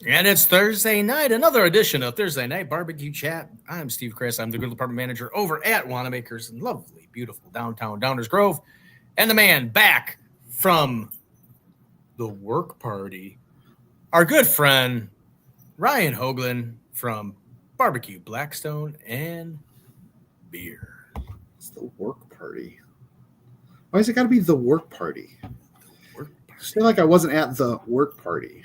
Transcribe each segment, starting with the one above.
And it's Thursday night, another edition of Thursday Night Barbecue Chat. I'm Steve Chris. I'm the grill department manager over at Wanamaker's in lovely, beautiful downtown Downers Grove. And the man back from the work party, our good friend, Ryan Hoagland from Barbecue Blackstone and Beer. It's the work party. Why has it got to be the work party? I feel like I wasn't at the work party.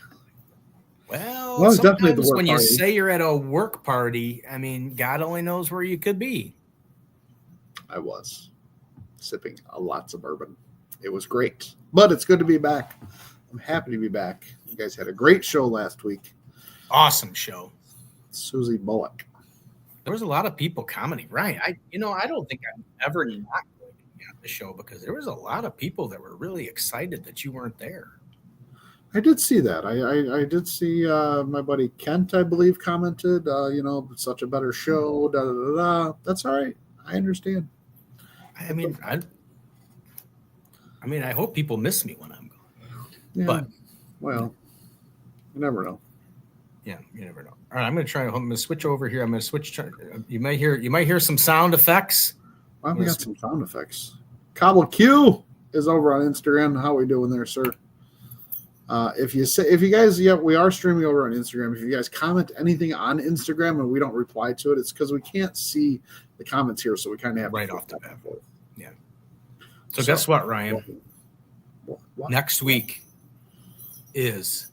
Well, it's definitely the work when party. You say you're at a work party, I mean, God only knows where you could be. I was sipping lots of bourbon. It was great, but it's good to be back. I'm happy to be back. You guys had a great show last week. Awesome show. Susie Bullock. There was a lot of people commenting. Right. I don't think I'm ever not going to be on the show because there was a lot of people that were really excited that you weren't there. I did see that. I did see my buddy Kent, I believe, commented, such a better show, da da da da. That's all right. I understand. I mean, I hope people miss me when I'm gone. Yeah, but well, you never know. Yeah, you never know. All right, I'm going to switch over here. I'm going to switch. You might hear some sound effects. Well, we got some sound effects. Cobble Q is over on Instagram. How we doing there, sir? If you guys, we are streaming over on Instagram. If you guys comment anything on Instagram and we don't reply to it, it's because we can't see the comments here, so we kind of have right to off the bat. Yeah. So So guess what, Ryan? What? Next week is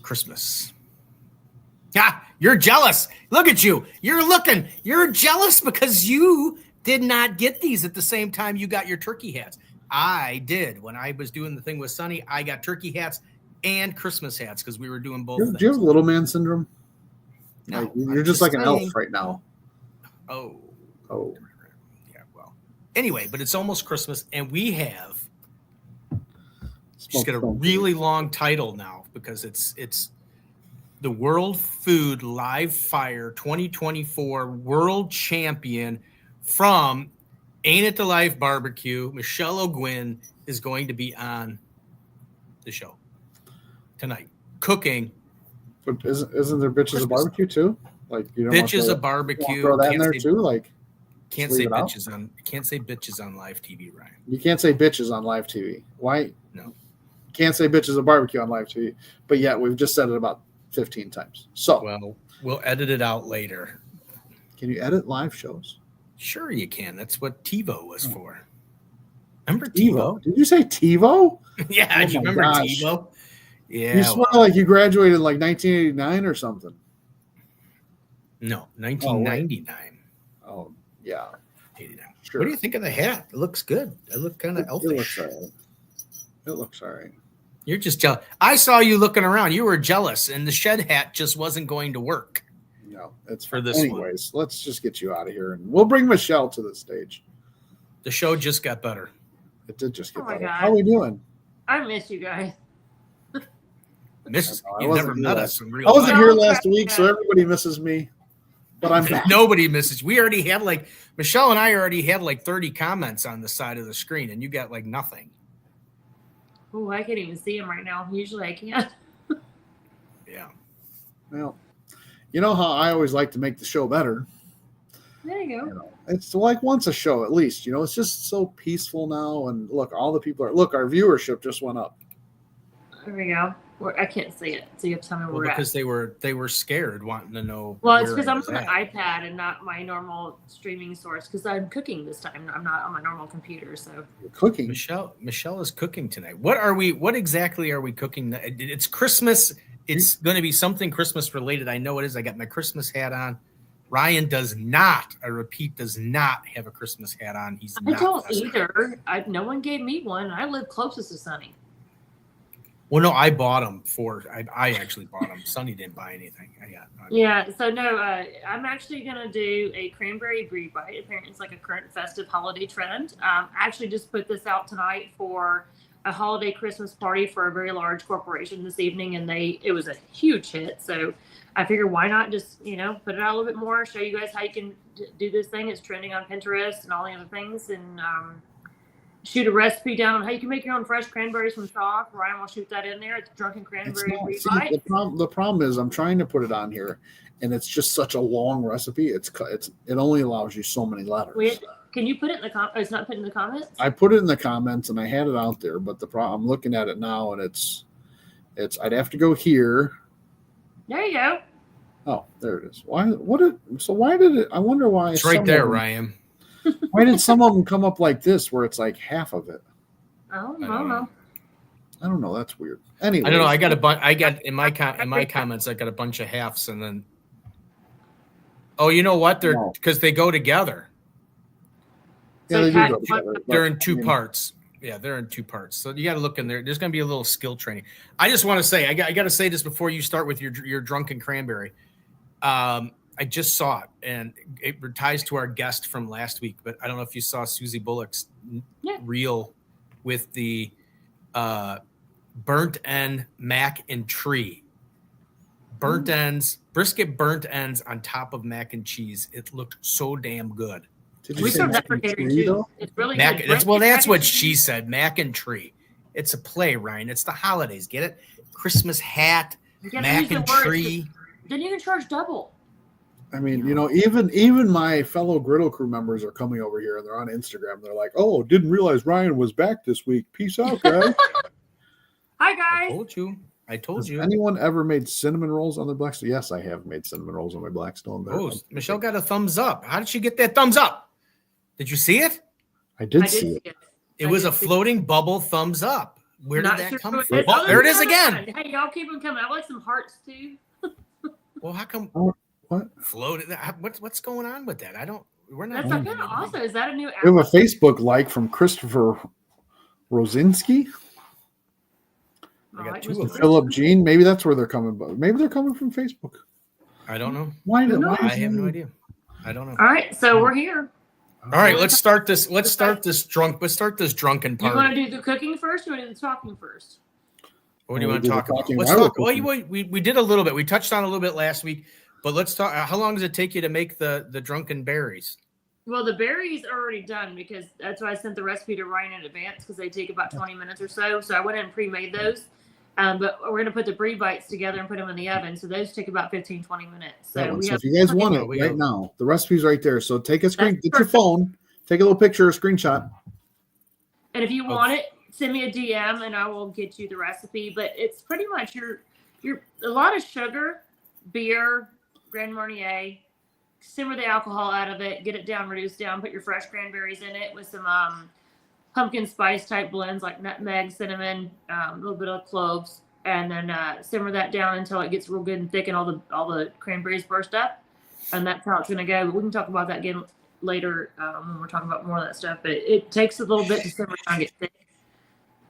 Christmas. Ah, you're jealous. Look at you. You're jealous because you did not get these at the same time you got your turkey hats. I did. When I was doing the thing with Sonny, I got turkey hats and Christmas hats because we were doing both. Do you have little man syndrome? No. Like, you're just like an elf right now. Oh. Yeah, well. Anyway, but it's almost Christmas, and we have just got a really long title now because it's the World Food Live Fire 2024 World Champion from Ain't It the Life Barbecue. Michelle O'Gwyn is going to be on the show tonight, cooking. But isn't there Bitches of Barbecue too? Like, you don't Bitches of Barbecue. Throw that in there too. Like, can't say bitches on. Can't say bitches on live TV, Ryan. You can't say bitches on live TV. Why? No. Can't say bitches of barbecue on live TV. But yet we've just said it about 15 times. So well, we'll edit it out later. Can you edit live shows? Sure you can. That's what TiVo was for. Remember TiVo? Did you say TiVo? Yeah, do you remember TiVo? Yeah. You smell like you graduated in like 1989 or something. No, 1999. Oh, yeah. 89. Sure. What do you think of the hat? It looks good. It looked kind of elfish. It looks all right. You're just jealous. I saw you looking around. You were jealous, and the shed hat just wasn't going to work. No, it's for this Anyways, let's just get you out of here, and we'll bring Michelle to the stage. The show just got better. It did just get better. God. How are we doing? I miss you guys. You never met us in real life. I wasn't life. here last week, so everybody misses me. But I'm back. Nobody misses. We already had Michelle and I already had 30 comments on the side of the screen, and you got nothing. Oh, I can't even see them right now. Usually I can't. Yeah. Well, you know how I always like to make the show better. There you go. It's like once a show at least. It's just so peaceful now. And look, all the people our viewership just went up. There we go. I can't see it, so you have to tell me where because they were scared, wanting to know. Well, it's because I'm on an iPad and not my normal streaming source. Because I'm cooking this time. I'm not on my normal computer. So you're cooking. Michelle is cooking tonight. What exactly are we cooking? It's Christmas. It's going to be something Christmas related. I know it is. I got my Christmas hat on. Ryan does not. I repeat, does not have a Christmas hat on. I don't either. No one gave me one. I live closest to Sonny. Well, no, I bought them I actually bought them. Sonny didn't buy anything. So no, I'm actually going to do a cranberry brie bite. Apparently it's like a current festive holiday trend. I actually just put this out tonight for a holiday Christmas party for a very large corporation this evening, and it was a huge hit. So I figured why not just, put it out a little bit more, show you guys how you can do this thing. It's trending on Pinterest and all the other things. And shoot a recipe down on how you can make your own fresh cranberries from chalk. Ryan will shoot that in there. It's drunken cranberry rye. The problem is I'm trying to put it on here, and it's just such a long recipe. It only allows you so many letters. Can you put it in the comments? It's not put in the comments? I put it in the comments, and I had it out there, but I'm looking at it now, and it's I'd have to go here. There you go. Oh, there it is. Why did it? I wonder why. It's right there, Ryan. Why did some of them come up like this, where it's like half of it? Oh, I don't know. I don't know. That's weird. Anyway, I don't know. I got a bunch. I got in my comments. I got a bunch of halves, and then. Oh, you know what? They're because they go together. Yeah, they do go together. They're in two parts. Yeah, they're in two parts. So you got to look in there. There's going to be a little skill training. I just want to say, I got to say this before you start with your drunken cranberry. I just saw it, and it ties to our guest from last week. But I don't know if you saw Susie Bullock's reel with the burnt end mac and tree. Burnt ends, brisket burnt ends on top of mac and cheese. It looked so damn good. We serve that for catering too. It's really good. That's what she said. Mac and tree. It's a play, Ryan. It's the holidays. Get it? Christmas hat, mac and tree. Then you can charge double. I mean, even my fellow Griddle Crew members are coming over here, and they're on Instagram. They're like, "Oh, didn't realize Ryan was back this week. Peace out, guys." Hi, guys. I told you. Anyone ever made cinnamon rolls on their Blackstone? Yes, I have made cinnamon rolls on my Blackstone. Oh, Michelle got a thumbs up. How did she get that thumbs up? Did you see it? I did see it. It was a floating bubble thumbs up. Where did that come from? Oh, there it is again. Hey, y'all keep them coming. I like some hearts too. Well, how come? What? Floated? What's going on with that? We're not. That's kind of awesome. Is that a new app? We have a Facebook like from Christopher Rosinski. I got two of them. Philip Jean. Maybe that's where they're coming. But maybe they're coming from Facebook. I don't know. Why I have no idea. I don't know. All right, so we're here. All right, let's start this drunken party. You want to do the cooking first, or do the talking first? What do you want to talk about? Let's talk. Well, we did a little bit. We touched on a little bit last week, but let's talk. How long does it take you to make the drunken berries? Well, the berries are already done because that's why I sent the recipe to Ryan in advance because they take about 20 minutes or so. So I went in and pre-made those. But we're going to put the brie bites together and put them in the oven. So those take about 15, 20 minutes. So, if you guys want it right now, the recipe's right there. So take a screen, get your phone, take a little picture, a screenshot. And if you want it, send me a DM and I will get you the recipe. But it's pretty much your a lot of sugar, beer, Grand Marnier, simmer the alcohol out of it, get it down, reduce down, put your fresh cranberries in it with some pumpkin spice type blends like nutmeg, cinnamon, a little bit of cloves, and then simmer that down until it gets real good and thick and all the cranberries burst up. And that's how it's going to go. But we can talk about that again later when we're talking about more of that stuff. But it takes a little bit to simmer down and get thick.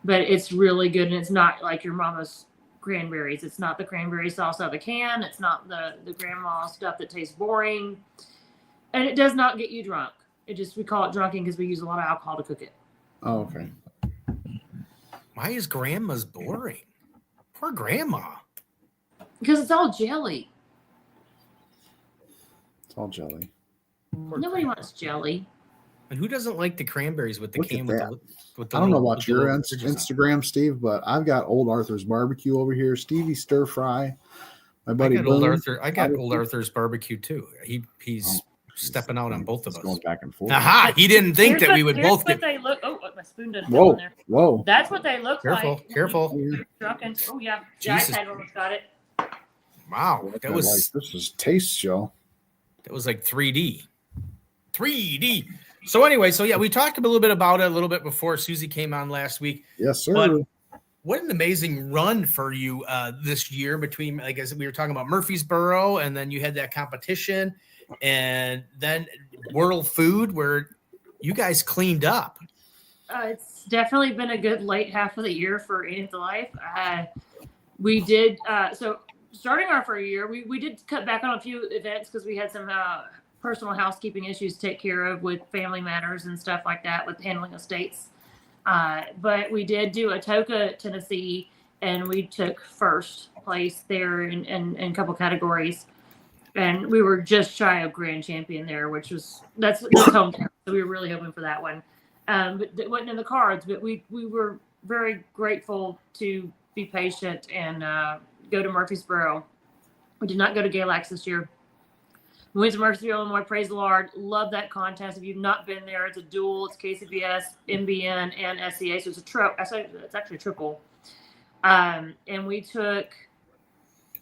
But it's really good, and it's not like your mama's cranberries. It's not the cranberry sauce out of the can. It's not the grandma stuff that tastes boring. And it does not get you drunk. We call it drunken because we use a lot of alcohol to cook it. Oh, okay. Why is grandma's boring? Poor grandma. Because it's all jelly. It's all jelly. Nobody wants jelly. And who doesn't like the cranberries with the can with the I don't know about your Instagram, Steve, but I've got Old Arthur's barbecue over here. Stevie stir fry. My buddy I got Old Arthur's barbecue too. He's stepping out on both of us. Going back and forth. Aha! He didn't think that we would both get. They look. Oh, my spoon doesn't go in there. Whoa! That's what they look like. Careful. Oh yeah. Jesus. I almost got it. Wow, that was. This is taste show. That was like 3D. 3D. So anyway, we talked a little bit about it a little bit before Susie came on last week. Yes, sir. But what an amazing run for you this year between, I guess we were talking about Murfreesboro, and then you had that competition, and then World Food where you guys cleaned up. It's definitely been a good late half of the year for Into Life. We did so starting our first year, we did cut back on a few events because we had some personal housekeeping issues to take care of with family matters and stuff like that with handling estates. But we did do Atoka, Tennessee, and we took first place there in a couple categories. And we were just shy of grand champion there, that's hometown. So we were really hoping for that one. But that wasn't in the cards. But we were very grateful to be patient and go to Murfreesboro. We did not go to Galax this year. We went to Murfreesboro, Illinois. Praise the Lord. Love that contest. If you've not been there, it's a dual. It's KCBS, MBN, and SCA. So it's actually a triple. And we took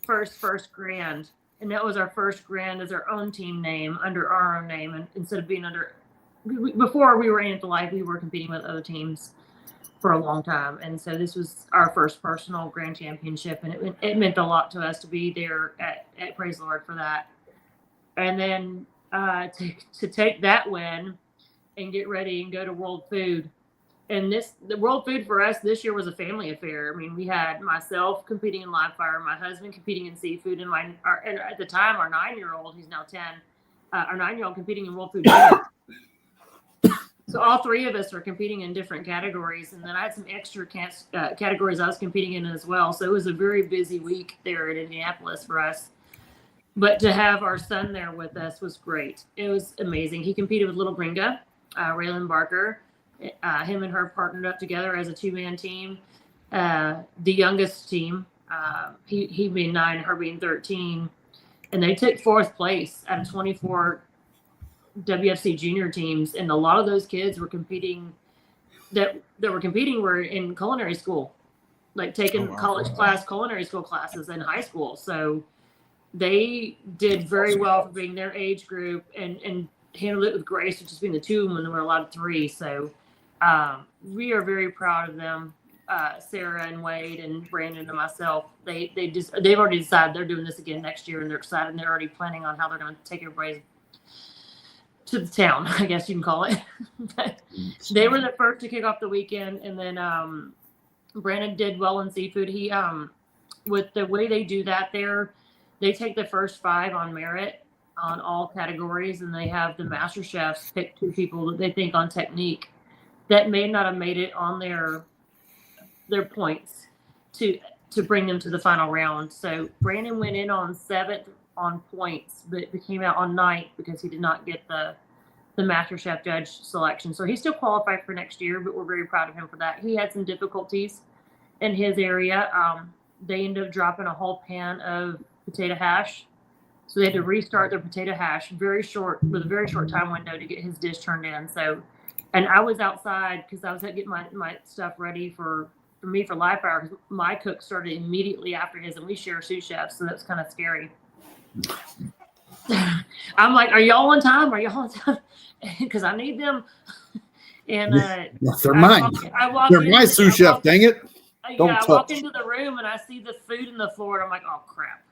first grand. And that was our first grand as our own team name, under our own name. And instead of being under, before we were in at the Life, we were competing with other teams for a long time. And so this was our first personal grand championship. And it meant a lot to us to be there at Praise the Lord for that. And then to take that win and get ready and go to World Food. And the World Food for us this year was a family affair. I mean, we had myself competing in live fire, my husband competing in seafood, and at the time, our 9-year-old, he's now 10, our 9-year-old competing in World Food. So all three of us were competing in different categories. And then I had some extra categories I was competing in as well. So it was a very busy week there in Indianapolis for us. But to have our son there with us was great. It was amazing. He competed with little Bringa, Raylan Barker. Him and her partnered up together as a 2-man team. The youngest team, he being 9, her being 13. And they took 4th place out of 24 WFC junior teams. And a lot of those kids were competing were in culinary school, like taking culinary school classes in high school. So they did very well for being their age group and handled it with grace, which has been the 2 when there were a lot of 3. So we are very proud of them, Sarah and Wade and Brandon and myself. They've already decided they're doing this again next year, and they're excited, and they're already planning on how they're going to take everybody to the town, I guess you can call it. They were the first to kick off the weekend, and then Brandon did well in seafood. He with the way they do that there, they take the first 5 on merit on all categories, and they have the master chefs pick 2 people that they think on technique that may not have made it on their points to bring them to the final round. So Brandon went in on 7th on points, but came out on 9th because he did not get the master chef judge selection. So he's still qualified for next year, but we're very proud of him for that. He had some difficulties in his area. They ended up dropping a whole pan of potato hash. So they had to restart their potato hash with a very short time window to get his dish turned in. So, and I was outside because I was getting my stuff ready for me for live fire, because my cook started immediately after his, and we share sous chefs, so that's kind of scary. I'm like, are y'all on time? Because I need them. And they're mine. They're my sous chef. Dang it! I walk into the room and I see the food on the floor, and I'm like, oh crap.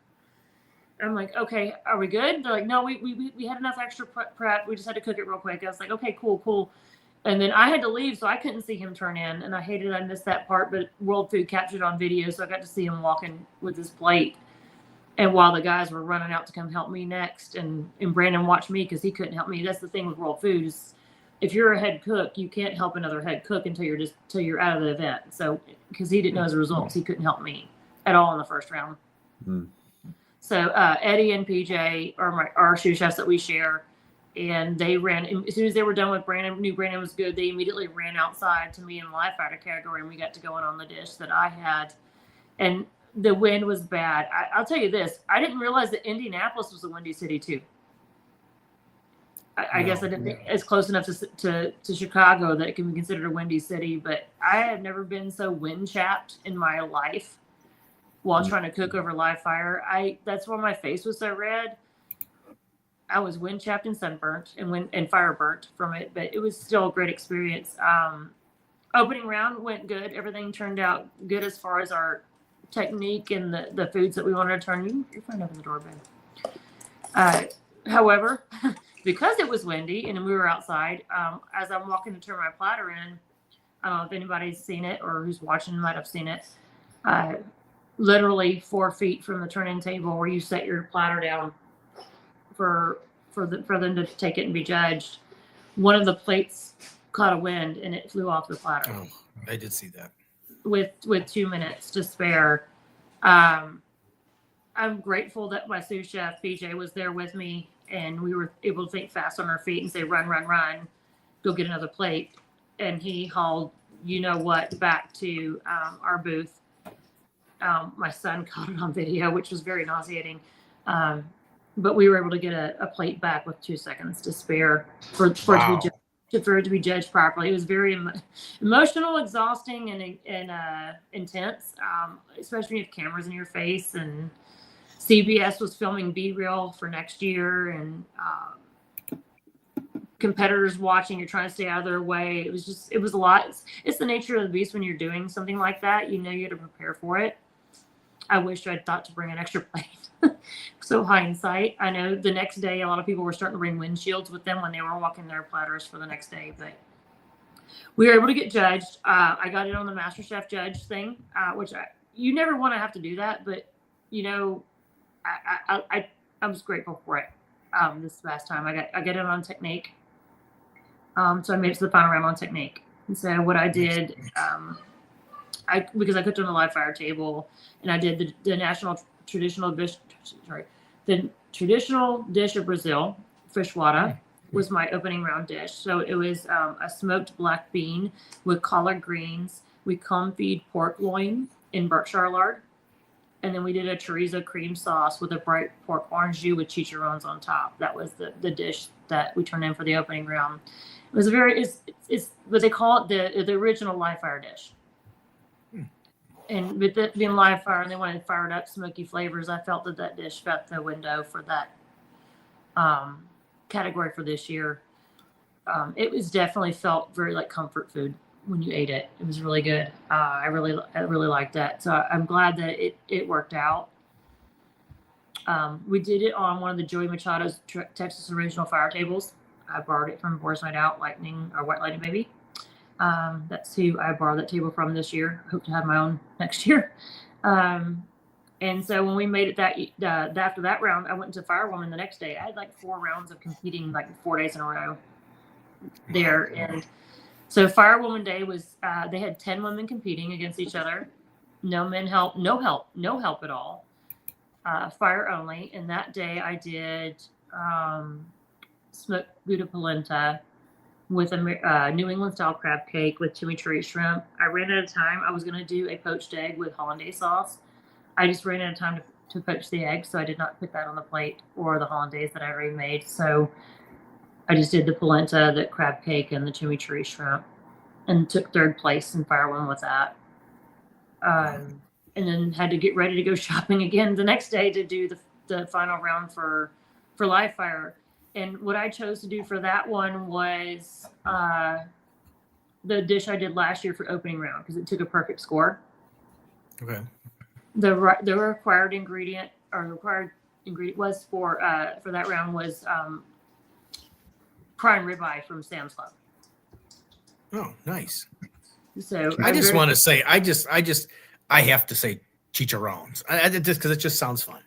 I'm like, okay, are we good? They're like, no, we had enough extra prep. We just had to cook it real quick. I was like, okay, cool. And then I had to leave, so I couldn't see him turn in, and I missed that part. But World Food captured on video, so I got to see him walking with his plate. And while the guys were running out to come help me next, and Brandon watched me because he couldn't help me. That's the thing with World Food is, if you're a head cook, you can't help another head cook until you're out of the event. So because he didn't know his results, he couldn't help me at all in the first round. Mm. So Eddie and PJ are our sous chefs that we share, and they ran as soon as they were done with Brandon. Knew Brandon was good. They immediately ran outside to me in live fighter category, and we got to go in on the dish that I had. And the wind was bad. I'll tell you this: I didn't realize that Indianapolis was a windy city too. I guess I didn't think it's close enough to Chicago that it can be considered a windy city, but I have never been so wind chapped in my life while trying to cook over live fire. That's why my face was so red. I was wind chapped and sunburnt and fire burnt from it, but it was still a great experience. Opening round went good. Everything turned out good as far as our technique and the foods that we wanted to turn. You're fine, open the door, babe. However, because it was windy and we were outside, as I'm walking to turn my platter in, I don't know if anybody's seen it or who's watching might have seen it. Literally 4 feet from the turn-in table where you set your platter down for them to take it and be judged, one of the plates caught a wind and it flew off the platter. Oh, I did see that. With 2 minutes to spare. I'm grateful that my sous chef BJ was there with me, and we were able to think fast on our feet and say, run, go get another plate. and he hauled what back to our booth. My son caught it on video, which was very nauseating. But we were able to get a plate back with 2 seconds to spare for it to be judged properly. It was very emotional, exhausting, and intense, especially when you have cameras in your face. And CBS was filming B-reel for next year, and competitors watching. You're trying to stay out of their way. It was a lot. It's the nature of the beast when you're doing something like that. You have to prepare for it. I wish I'd thought to bring an extra plate. So hindsight, I know the next day a lot of people were starting to bring windshields with them when they were walking their platters for the next day. But we were able to get judged. I got it on the MasterChef judge thing, which you never want to have to do that, but I was grateful for it. This last time I got it on technique. So I made it to the final round on technique. And so what I did, because I cooked on a live fire table, and I did the traditional dish of Brazil, feijoada, was my opening round dish. So it was a smoked black bean with collard greens. We confit pork loin in Berkshire lard, and then we did a chorizo cream sauce with a bright pork orange jus with chicharrones on top. That was the dish that we turned in for the opening round. It was it's what they call it, the original live fire dish. And with it being live fire, and they wanted fired up smoky flavors, I felt that dish got the window for that category for this year. It was definitely felt very like comfort food when you ate it. It was really good. I really liked that. So I'm glad that it worked out. We did it on one of the Joey Machado's Texas Original Fire Tables. I borrowed it from Boar's Night Out, White Lightning Baby. That's who I borrowed that table from this year. Hope to have my own next year. And so when we made it after that round, I went into Firewoman the next day. I had like 4 rounds of competing, like 4 days in a row there. And so Firewoman Day was, they had 10 women competing against each other. No men help, no help at all. Fire only. And that day I did smoked Gouda polenta with a New England style crab cake with chimichurri shrimp. I ran out of time. I was going to do a poached egg with hollandaise sauce. I just ran out of time to poach the egg, so I did not put that on the plate or the hollandaise that I already made. So I just did the polenta, the crab cake, and the chimichurri shrimp, and took 3rd place in Firewoman with that. And then had to get ready to go shopping again the next day to do the final round for live fire. And what I chose to do for that one was the dish I did last year for opening round, because it took a perfect score. Okay. The required ingredient was for that round was prime ribeye from Sam's Club. Oh, nice. So I just want to say, I have to say chicharrones. I just because it just sounds fun.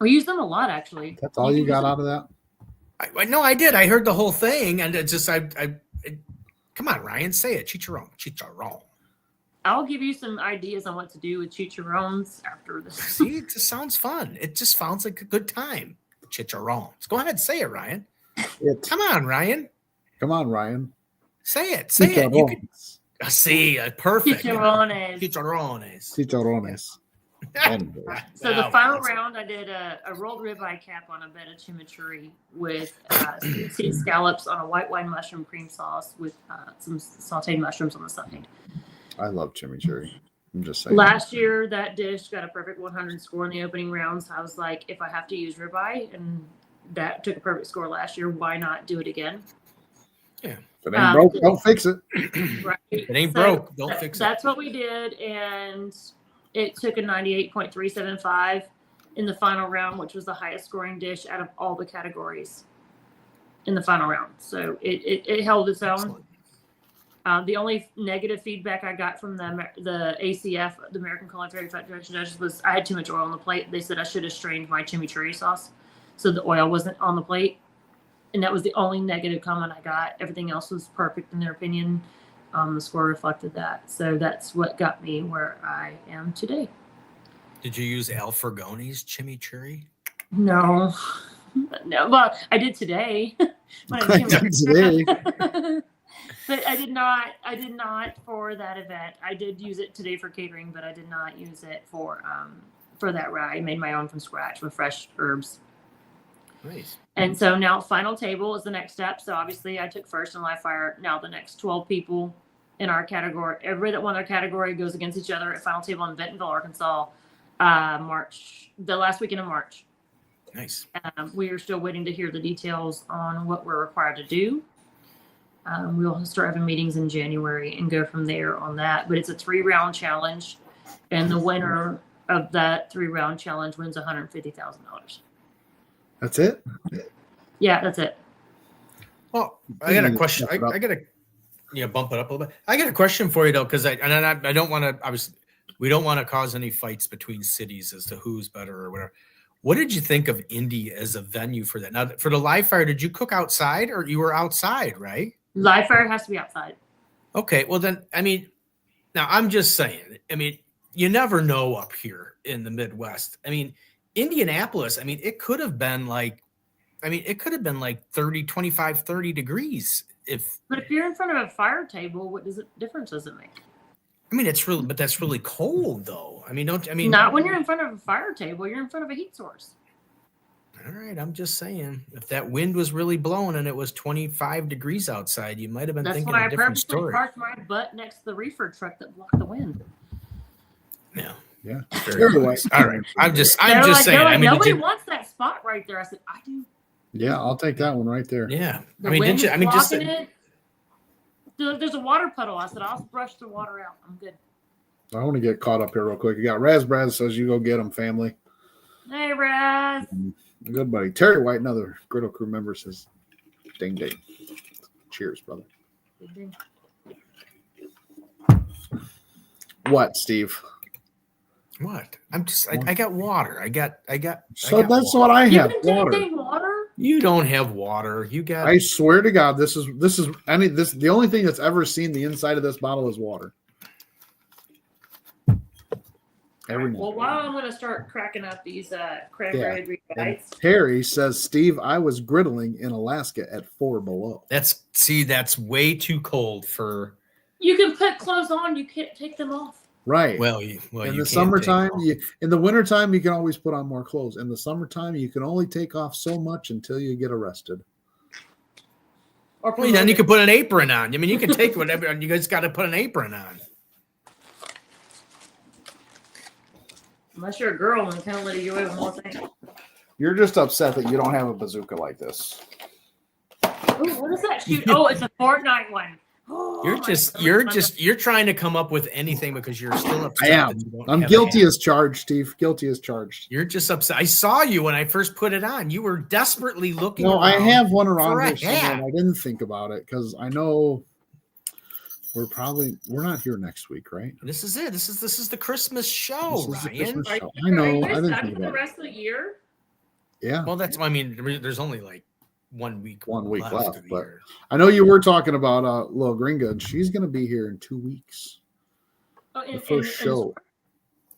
We use them a lot, actually. That's all you got out of that? No, I did. I heard the whole thing, and it just come on, Ryan, say it. Chicharron. I'll give you some ideas on what to do with chicharrones after this. See, it just sounds fun. It just sounds like a good time. Chicharrones. Go ahead, say it, Ryan. Come on, Ryan. Come on, Ryan. Say it. Say it. You can see perfect. Chicharrones. Chicharrones. So the final round, I did a rolled ribeye cap on a bed of chimichurri with seed scallops on a white wine mushroom cream sauce with some sauteed mushrooms on the side. I love chimichurri. I'm just saying. Last year, that dish got a perfect 100 score in the opening rounds. I was like, if I have to use ribeye, and that took a perfect score last year, why not do it again? Yeah. If it ain't broke, don't fix it. Right. If it ain't broke, don't fix it. That's what we did, and it took a 98.375 in the final round, which was the highest scoring dish out of all the categories in the final round. So it held its own. Excellent. The only negative feedback I got from the ACF, the American Culinary Federation judges, was I had too much oil on the plate. They said I should have strained my chimichurri sauce so the oil wasn't on the plate. And that was the only negative comment I got. Everything else was perfect in their opinion. The score reflected that. So that's what got me where I am today. Did you use Al Fergone's chimichurri? No. Well, I did today. I did today. But I did not for that event. I did use it today for catering, but I did not use it for that rye. I made my own from scratch with fresh herbs. Nice. And so now final table is the next step. So obviously I took first in live fire. Now the next 12 people in our category, everybody that won their category goes against each other at final table in Bentonville, Arkansas, the last weekend of March. Nice. We are still waiting to hear the details on what we're required to do. We'll start having meetings in January and go from there on that. But it's a 3-round challenge, and the winner of that 3-round challenge wins $150,000. That's it? Yeah, that's it. Well, I got a question. I got to bump it up a little bit. I got a question for you though, because I don't want to. Obviously, we don't want to cause any fights between cities as to who's better or whatever. What did you think of Indy as a venue for that? Now, for the live fire, did you cook outside or you were outside, right? Live fire has to be outside. Okay, well then, I mean, now I'm just saying, I mean, you never know up here in the Midwest. I mean, Indianapolis, I mean, it could have been like 30, 25, 30 degrees. But if you're in front of a fire table, what difference does it make? I mean, that's really cold though. I mean, not when you're in front of a fire table, you're in front of a heat source. All right, I'm just saying, if that wind was really blowing and it was 25 degrees outside, you might have been thinking a different story. That's why I purposely parked my butt next to the reefer truck that blocked the wind. Yeah. Nice. All right, I'm just saying. I mean, nobody wants that spot right there. I said, I do. Yeah, I'll take that one right there. Yeah, I mean, didn't you? I mean, just there's a water puddle. I said, I'll brush the water out. I'm good. I want to get caught up here real quick. You got Raz says you go get them, family. Hey, Raz. Good buddy. Terry White, another Griddle Crew member, says, ding, ding. Cheers, brother. Ding, ding. What, Steve? What? I got water. I got So I got that's water. what I You have. can take water. You don't have water. You got. I swear to God, this is the only thing that's ever seen the inside of this bottle is water. Every night. Well, while I'm going to start cracking up these cranberry bites. Terry says, Steve, I was griddling in Alaska at 4 below. That's way too cold for. You can put clothes on. You can't take them off. Right. Well, in the summertime, in the wintertime, you can always put on more clothes. In the summertime, you can only take off so much until you get arrested. Or then you can put an apron on. I mean, you can take whatever. You guys got to put an apron on. Unless you're a girl and kind of let you away with more things. You're just upset that you don't have a bazooka like this. Ooh, what is that shoot? Oh, it's a Fortnite one. Oh, you're trying to come up with anything because you're still upset. I am. I'm guilty as charged, Steve. Guilty as charged. You're just upset. I saw you when I first put it on. You were desperately looking. No, I have one around here hat. somewhere. And I didn't think about it because I know we're not here next week, right? This is it. This is the Christmas show, Ryan. Show. I know. Are you I didn't guys think for the about it. rest of the year? Yeah. Well, I mean, there's only like 1 week. One week left, but I know you were talking about Little Gringa, and she's going to be here in 2 weeks. Oh, the first show.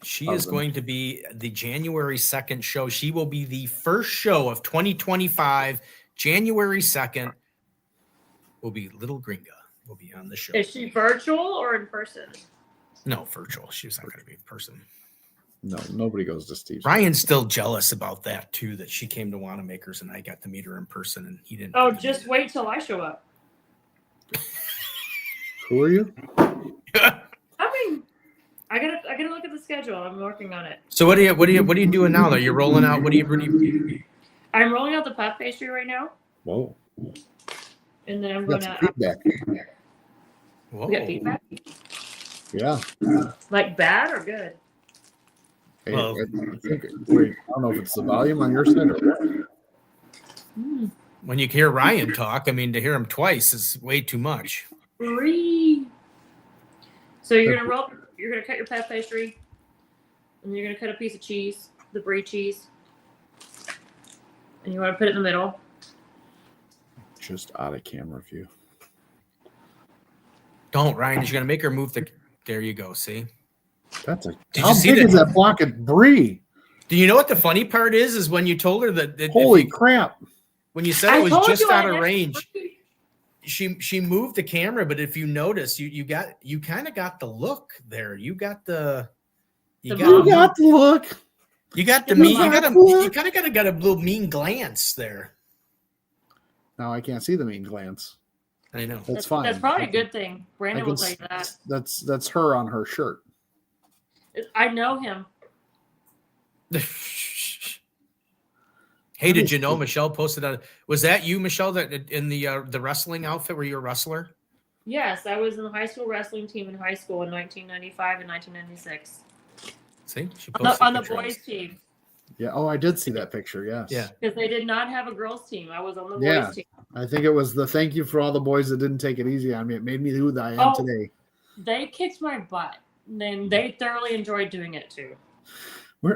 She is going to be the January 2nd show. She will be the first show of 2025. January 2nd will be Little Gringa. Will be on the show. Is she virtual or in person? No, virtual. She's not going to be in person. No, nobody goes to Steve's. Ryan's still jealous about that too, that she came to Wanamaker's and I got to meet her in person and he didn't. Oh, just wait till I show up. Who are you? I mean, I gotta look at the schedule. I'm working on it. So what are you doing now? Though you're rolling out. What do you? I'm rolling out the puff pastry right now. Whoa. And then I'm Got gonna. some feedback. Whoa. We got feedback. Yeah. Like bad or good? Hey, Well- I don't know if it's the volume on your side or what. When you hear Ryan talk, I mean, to hear him twice is way too much. Free. So you're gonna cut your puff pastry, and you're gonna cut a piece of cheese, the brie cheese, and you want to put it in the middle. Just out of camera view. Don't, Ryan. You're gonna make her move the. There you go. See. That's a. Did How you see big that? is that block of brie? Do you know what the funny part is when you told her that Holy crap! when you said it was just out of range. she moved the camera, but if you notice, you kind of got the look there. You got the look. You got the You mean. got You kind of got a little mean glance there. Now I can't see the mean glance. I know. That's fine. That's probably a good thing. Brandon will tell you that. That's her on her shirt. I know him. Hey, did you know Michelle posted on? Was that you, Michelle, that in the wrestling outfit? Were you a wrestler? Yes, I was in the high school wrestling team in high school in 1995 and 1996. See, she posted On the pictures. boys team. Yeah. Oh, I did see that picture. Yes. Yeah. Because they did not have a girls team. I was on the boys Yeah. team. I think it was the thank you for all the boys that didn't take it easy on me. It made me who I am today. They kicked my butt. And they thoroughly enjoyed doing it too.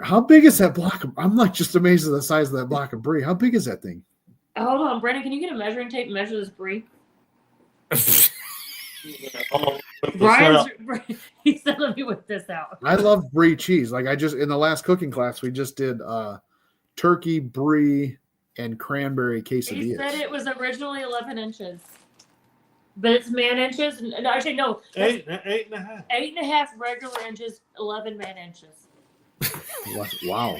How big is that block? I'm like just amazed at the size of that block of brie. How big is that thing? Hold on, Brandon. Can you get a measuring tape and measure this brie? Brian's he said, "Let me whip this out." I love brie cheese. Like in the last cooking class, we just did turkey, brie, and cranberry quesadillas. He said it was originally 11 inches, but it's man inches. No, actually, no, 8.5. 8.5 regular inches, 11 man inches. Wow.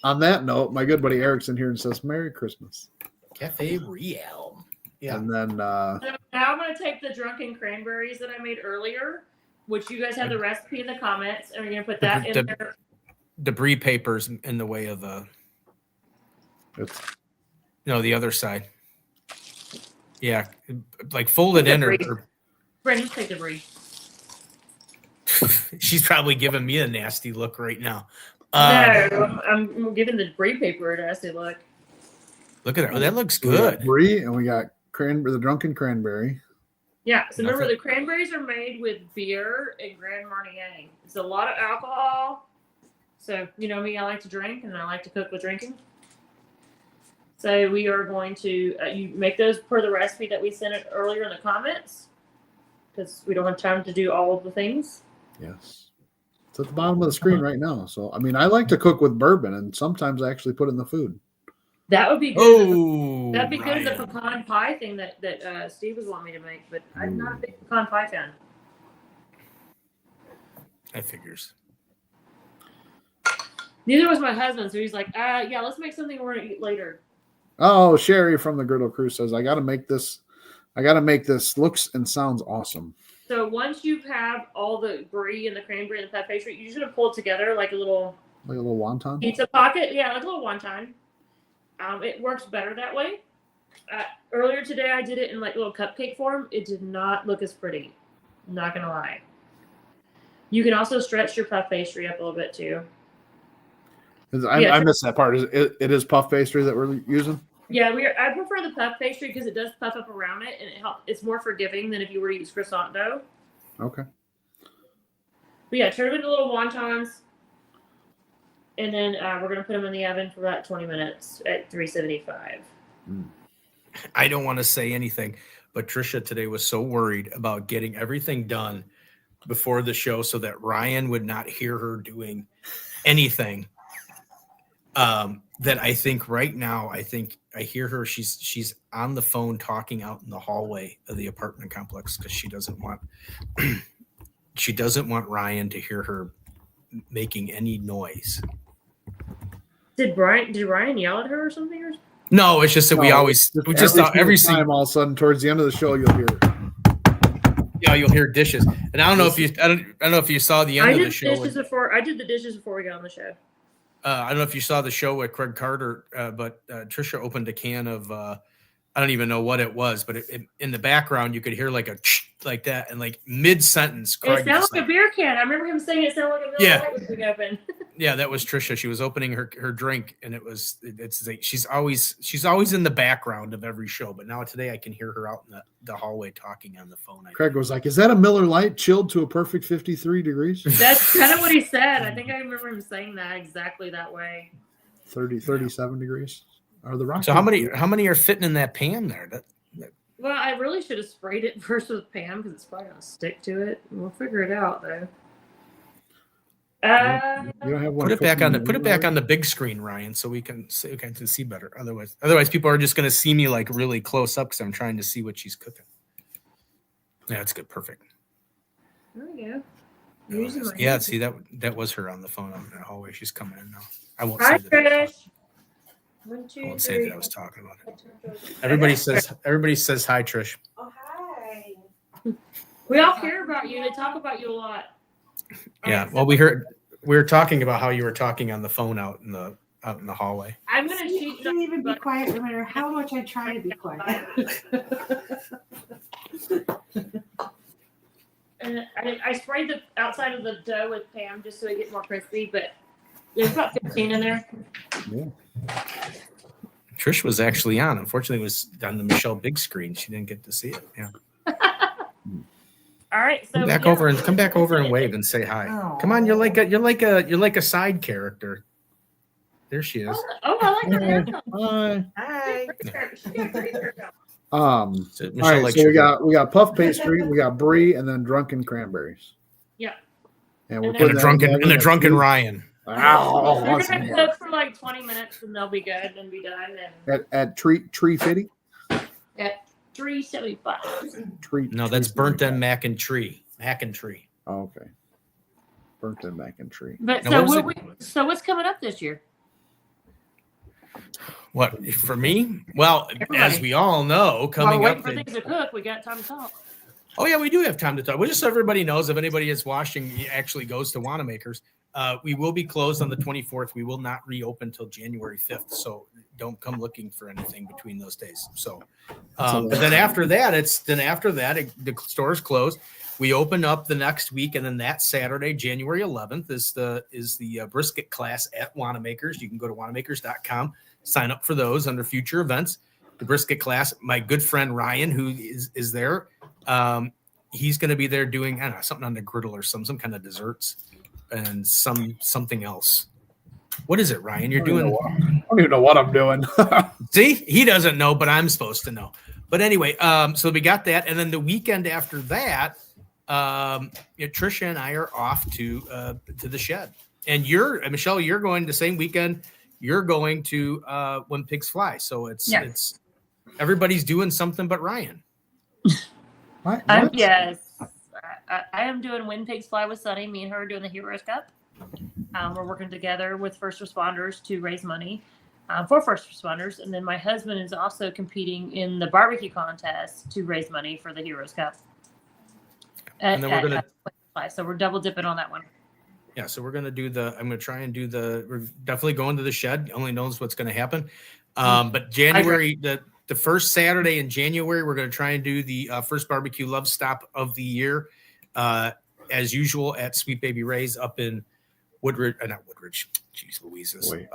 On that note, my good buddy Eric's in here and says, "Merry Christmas." Cafe Real. Yeah. And then So now I'm going to take the drunken cranberries that I made earlier, which you guys have the recipe in the comments, and we're going to put that in there. Debris papers in the way of the other side. Yeah, like fold it in or Brandon, take debris. She's probably giving me a nasty look right now. No, I'm giving the brie paper a nasty look. Look at her. Oh, that looks we got good. brie, and we got the drunken cranberry. Yeah, so remember the cranberries are made with beer and Grand Marnier. It's a lot of alcohol. So, you know me, I like to drink and I like to cook with drinking. So we are going to, you make those per the recipe that we sent it earlier in the comments because we don't have time to do all of the things. Yes. It's at the bottom of the screen right now. So, I mean, I like to cook with bourbon and sometimes I actually put it in the food. That would be good. Oh, That'd be good Ryan. as the pecan pie thing that Steve was wanting me to make, but I'm not a big pecan pie fan. That figures. Neither was my husband, so he's like, yeah, let's make something we're gonna eat later. Oh, Sherry from the Griddle Crew says, I got to make this looks and sounds awesome. So once you have all the brie and the cranberry and the puff pastry, you're just gonna pull it together like a little wonton? pizza pocket. Yeah, like a little wonton. It works better that way. Earlier today, I did it in like a little cupcake form. It did not look as pretty. I'm not gonna lie. You can also stretch your puff pastry up a little bit too. I missed that part. It is puff pastry that we're using? Yeah, I prefer the puff pastry because it does puff up around it, and it's more forgiving than if you were to use croissant dough. Okay. But yeah, turn them into little wontons, and then we're gonna put them in the oven for about 20 minutes at 375. I don't want to say anything, but Trisha today was so worried about getting everything done before the show so that Ryan would not hear her doing anything. That I think right now, I hear her. She's on the phone talking out in the hallway of the apartment complex because she doesn't want Ryan to hear her making any noise. Did Ryan yell at her or something? No, it's just that we just thought every time all of a sudden towards the end of the show you'll hear. Yeah, you'll hear dishes, and I don't know if you saw the end of the show. I did the dishes before we got on the show. I don't know if you saw the show with Craig Carter, but Trisha opened a can of I don't even know what it was, but in the background you could hear like a like that, and like mid sentence. It sounded like a beer can. I remember him saying it sounded like a Miller Lite was being open. Yeah, that was Trisha. She was opening her drink, and it's like she's always in the background of every show. But now today I can hear her out in the hallway talking on the phone. Craig was like, "Is that a Miller Lite chilled to a perfect 53 degrees?" That's kind of what he said. I think I remember him saying that exactly that way. 37 degrees. Are the rocks? So how many are fitting in that pan there? Well, I really should have sprayed it first with Pam because it's probably gonna stick to it. We'll figure it out though. You don't have one. Put it back cooking on the big screen, Ryan, so we can see better. Otherwise, people are just going to see me like really close up because I'm trying to see what she's cooking. Yeah, that's good. Perfect. There we go. Yeah, see that was her on the phone in the hallway. She's coming in now. I won't Hi, say that. Trish. I won't say that I was talking about it. Everybody says hi, Trish. Oh, hi. We all care about you. They talk about you a lot. Yeah. Well, we were talking about how you were talking on the phone out in the hallway. I'm gonna You cheat. can't even be quiet no matter how much I try to be quiet. And I sprayed the outside of the dough with Pam just so it gets more crispy, but there's about 15 in there. Yeah. Trish was actually on. Unfortunately, it was on the Michelle big screen. She didn't get to see it. Yeah. All right, so Come back over and wave and say hi. Oh. Come on, you're like a side character. There she is. Oh, I like her haircut. Hi. Hi. She got a great haircut. So All Michelle right, likes so your we got puff pastry, we got brie, and then drunken cranberries. Yeah. And we're And putting and a drunken Ryan. Oh, They're awesome. gonna cook for like 20 minutes and they'll be good and be done. And At tree fitty. at 375. Tree. No, that's burnt end mac and tree. Oh, okay. Burnt end mac and tree. But Now, so what's coming up this year? What for me? Well, Everybody. as we all know, coming While up. we're waiting for things to cook, we got time to talk. Oh yeah, we do have time to talk. Well, just so everybody knows, if anybody is watching, actually goes to Wanamaker's, we will be closed on the 24th. We will not reopen until January 5th. So don't come looking for anything between those days. So, but then after that, the store's closed. We open up the next week, and then that Saturday, January 11th, is the brisket class at Wanamaker's. You can go to wanamakers.com, sign up for those under future events. The brisket class. My good friend Ryan, who is there, he's going to be there doing something on the griddle or some kind of desserts and something else. What is it, Ryan? You're doing? I don't even know what I'm doing. See, he doesn't know, but I'm supposed to know. But anyway, so we got that, and then the weekend after that. Trisha and I are off to the shed, and Michelle. You're going the same weekend. You're going to When Pigs Fly. So it's everybody's doing something but Ryan. What? Yes, I am doing When Pigs Fly with Sunny. Me and her are doing the Heroes Cup. We're working together with first responders to raise money for first responders, and then my husband is also competing in the barbecue contest to raise money for the Heroes Cup. And then So we're double dipping on that one. Yeah, so we're gonna do I'm gonna try and do we're definitely going to the shed. Only knows what's gonna happen. But January, the first Saturday in January, we're gonna try and do the first barbecue love stop of the year, as usual at Sweet Baby Ray's up in Woodridge. Not Woodridge. Jeez Louises. Wait,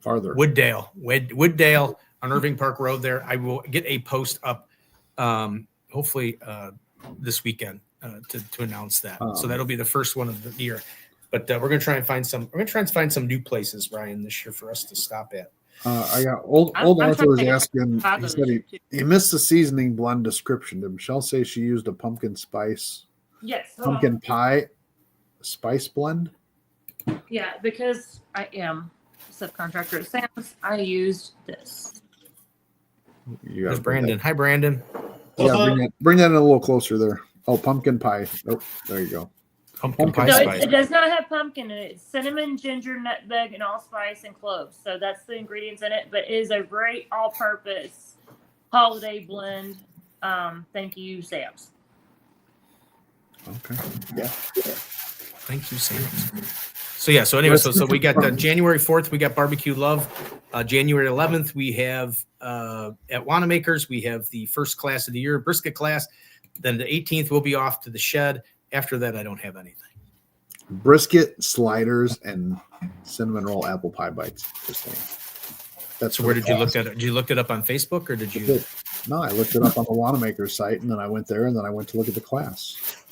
farther. Wooddale on Irving Park Road. There, I will get a post up, hopefully this weekend. To announce that, so that'll be the first one of the year. But we're gonna try and find some. We're gonna try and find some new places, Ryan, this year for us to stop at. I got old Arthur was asking. He said he missed the seasoning blend description. Did Michelle say she used a pumpkin spice? Yes. Pumpkin pie spice blend. Yeah, because I am a subcontractor at Sam's, I used this. There's Brandon. Hi, Brandon. Yeah, bring that in a little closer there. Oh, pumpkin pie. Oh, there you go. Pumpkin pie No, spice. it does not have pumpkin in it. It's cinnamon, ginger, nutmeg, and allspice and cloves. So that's the ingredients in it. But it is a great all-purpose holiday blend. Thank you, Sam's. Okay. Yeah. Thank you, Sam's. So yeah. So anyway, so we got January 4th. We got Barbecue Love. January 11th, we have at Wanamaker's. We have the first class of the year, brisket class. Then the 18th, we'll be off to the shed. After that, I don't have anything. Brisket, sliders, and cinnamon roll apple pie bites. That's where did you look at it? Did you look it up on Facebook or did you? No, I looked it up on the Wanamaker site, and then I went there, and then I went to look at the class.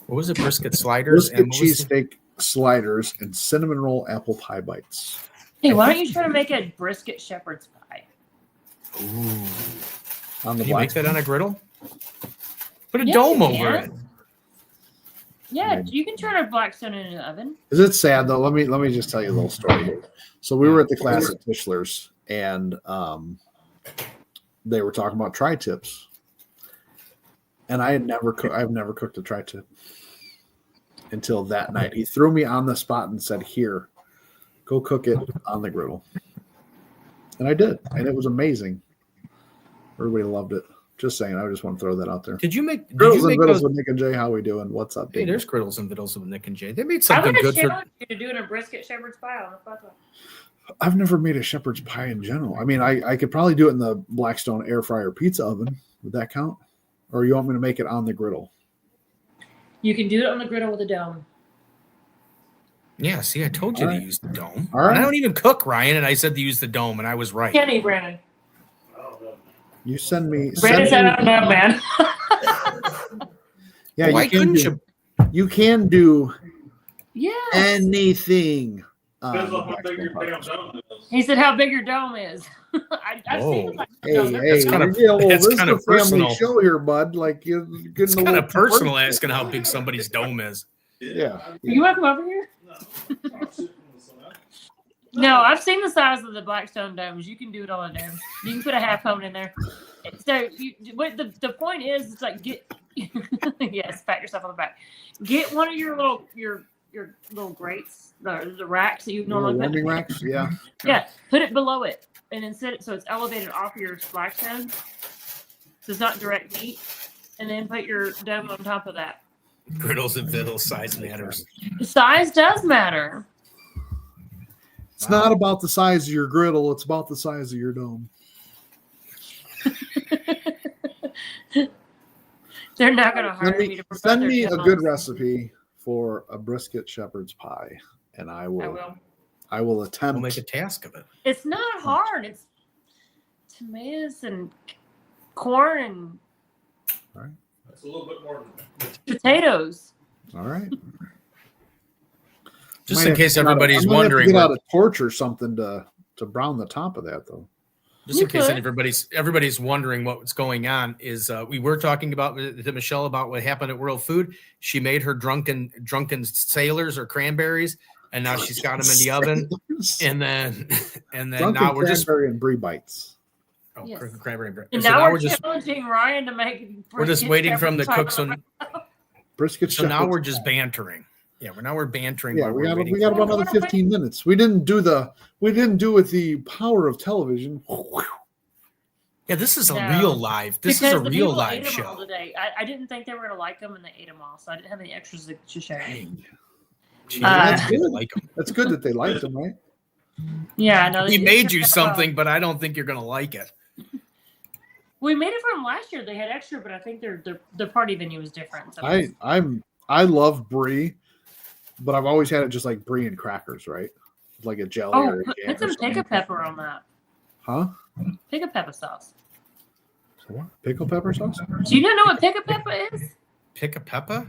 What was it? Brisket sliders, brisket cheesesteak sliders, and cinnamon roll apple pie bites. Hey, why don't you try to make a brisket shepherd's pie? Ooh. Can you make that on a griddle? Put a dome over it. Yeah, you can turn a Blackstone in an oven. Is it sad though? Let me just tell you a little story here. So we were at the class at Tischler's, and they were talking about tri-tips, and I've never cooked a tri-tip until that night. He threw me on the spot and said, "Here, go cook it on the griddle," and I did, and it was amazing. Everybody loved it. Just saying, I just want to throw that out there. Did you make Griddles and Vittles with Nick and Jay? How we doing? What's up, Hey, dude? there's Griddles and Vittles with Nick and Jay. They made I'm something going to good for. challenge you to doing a brisket shepherd's pie on the platform. I've never made a shepherd's pie in general. I mean, I could probably do it in the Blackstone air fryer pizza oven. Would that count? Or you want me to make it on the griddle? You can do it on the griddle with a dome. Yeah, see, I told you All to right. use the dome. All right. And I don't even cook, Ryan, and I said to use the dome, and I was right. Kenny, Brandon. You send me. Brandon said, I don't know, man. Yeah, Why you can couldn't do, you can do Yeah. anything. Depends on how big your damn dome is. He said how big your dome is. I've seen Whoa. it. Like, Hey, dome. hey, kinda- this is kinda a family personal. show here, bud. Like you're getting It's a kind little of personal personal. asking how big somebody's dome is. Yeah. You want to come over here? No. I'm sitting in this one out. No, I've seen the size of the Blackstone domes. You can do it on a dome. You can put a half cone in there. So what the point is, it's like get yes, pat yourself on the back. Get one of your little grates, the racks that you Little normally put. warming racks. Yeah. Yeah, put it below it, and then set it so it's elevated off your Blackstone, so it's not direct heat. And then put your dome on top of that. Griddles and Vittles, size matters. The size does matter. It's not about the size of your griddle. It's about the size of your dome. They're not going to hire me to Send their me a demos. good recipe for a brisket shepherd's pie, and I I will will. attempt. We'll make a task of it. It's not hard. It's tomatoes and corn and That's a little bit more than potatoes. All right. Just Might in have case to get out- everybody's I'm gonna have to wondering. get out what- a torch or something to brown the top of that, though. Just You in case could. everybody's wondering what's going on, is we were talking about to Michelle about what happened at World Food. She made her drunken sailors or cranberries, and now she's got them in the oven. And then Drunken now we're just cranberry and brie bites. Yes. cranberry bread. And So now, we're just challenging Ryan to make. we're just waiting from the cooks. on. Brisket. So now shepherd's we're just pie. bantering. Yeah, we're bantering. Yeah, while we we're got waiting we got for- about another 15 minutes. We didn't do with the power of television. Yeah, this is a No. real live. This Because is a the real people live ate 'em all show. today. I didn't think they were going to like them, and they ate them all. So I didn't have any extras to show you. Dang. Jeez, Uh, I didn't like 'em. That's good that they liked them, right? Yeah, no. We they made turned you out something, well. but I don't think you're gonna like it. We made it for them last year. They had extra, but I think their party venue was different. So I love brie, but I've always had it just like brie and crackers, right? Like a jelly or a put jam or some something. pickle pepper on that. Huh? Pickle pepper sauce. So what? Pickle pepper sauce? Do you not know what pickle pepper is? Pick a Peppa?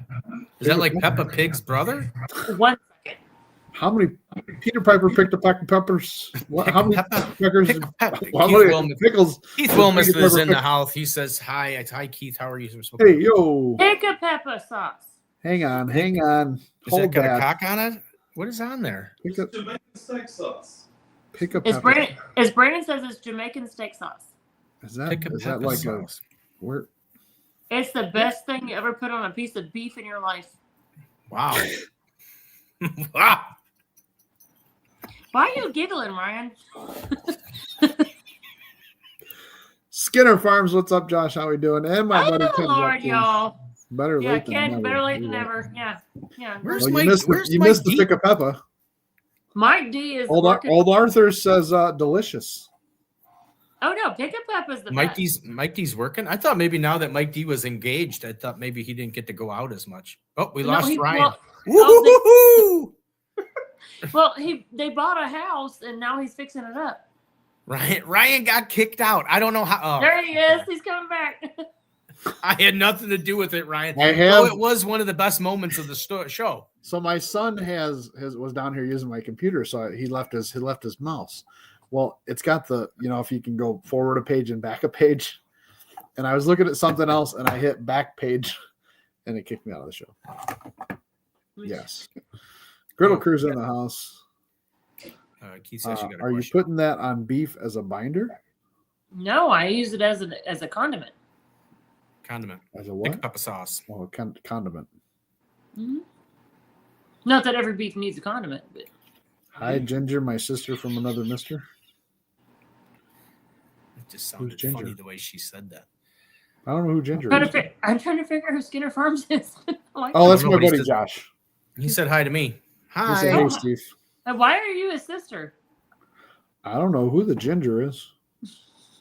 Is that like Peppa Pig's brother? 1 second. How many Peter Piper picked a pack of peppers? What, how many Peppa. peppers? Pick a Peppa. How Keith many Wilmus, pickles? Keith Wilmus Peter is Piper in the pick- house. He says hi. Hi, Keith. How are you? Hey, yo. Pickle pepper sauce. Hang on. Is that Hold got a that. cock on it? What is on there? Pick a, Jamaican steak sauce. pick a As pepper. Brandon says, it's Jamaican steak sauce. Is that, Pick a is that Peppa like sauce. a where? It's the best thing you ever put on a piece of beef in your life. Wow. Wow. Why are you giggling, Ryan? Skinner Farms, what's up, Josh? How we doing? And my buddy Oh, Ken. Lord, y'all. Better Yeah, late than Ken, never. better late than never. Yeah. Where's Well, Mike? you missed, Where's you Mike missed the D? pick a pepper. Mike D is Old working. Arthur says delicious. Oh no, pickle pepper's the Mike best. D's working. I thought maybe now that Mike D was engaged, I thought maybe he didn't get to go out as much. Oh, we No, lost he- Ryan. well, Woo-hoo-hoo! Well, they bought a house and now he's fixing it up. Ryan got kicked out. I don't know how. There he is. He's coming back. I had nothing to do with it, Ryan. I Though have. it was one of the best moments of the show. So my son was down here using my computer, so he left his mouse. Well, it's got the, if you can go forward a page and back a page. And I was looking at something else and I hit back page and it kicked me out of the show. Yes. Griddle Crew's in the house. Keith says you got a Are you question. putting that on beef as a binder? No, I use it as a condiment. Condiment. As a Pick what? a cup of sauce. Oh, condiment. Mm-hmm. Not that every beef needs a condiment, but Hi, Ginger, my sister from another mister. It just sounded Ginger? funny the way she said that. I don't know who Ginger I'm is. trying to figure out who Skinner Farms is. Like, Oh, that's I don't my know, but he buddy said- Josh. He said hi to me. He Hi. said, hey, Steve. why are you his sister? I don't know who the Ginger is.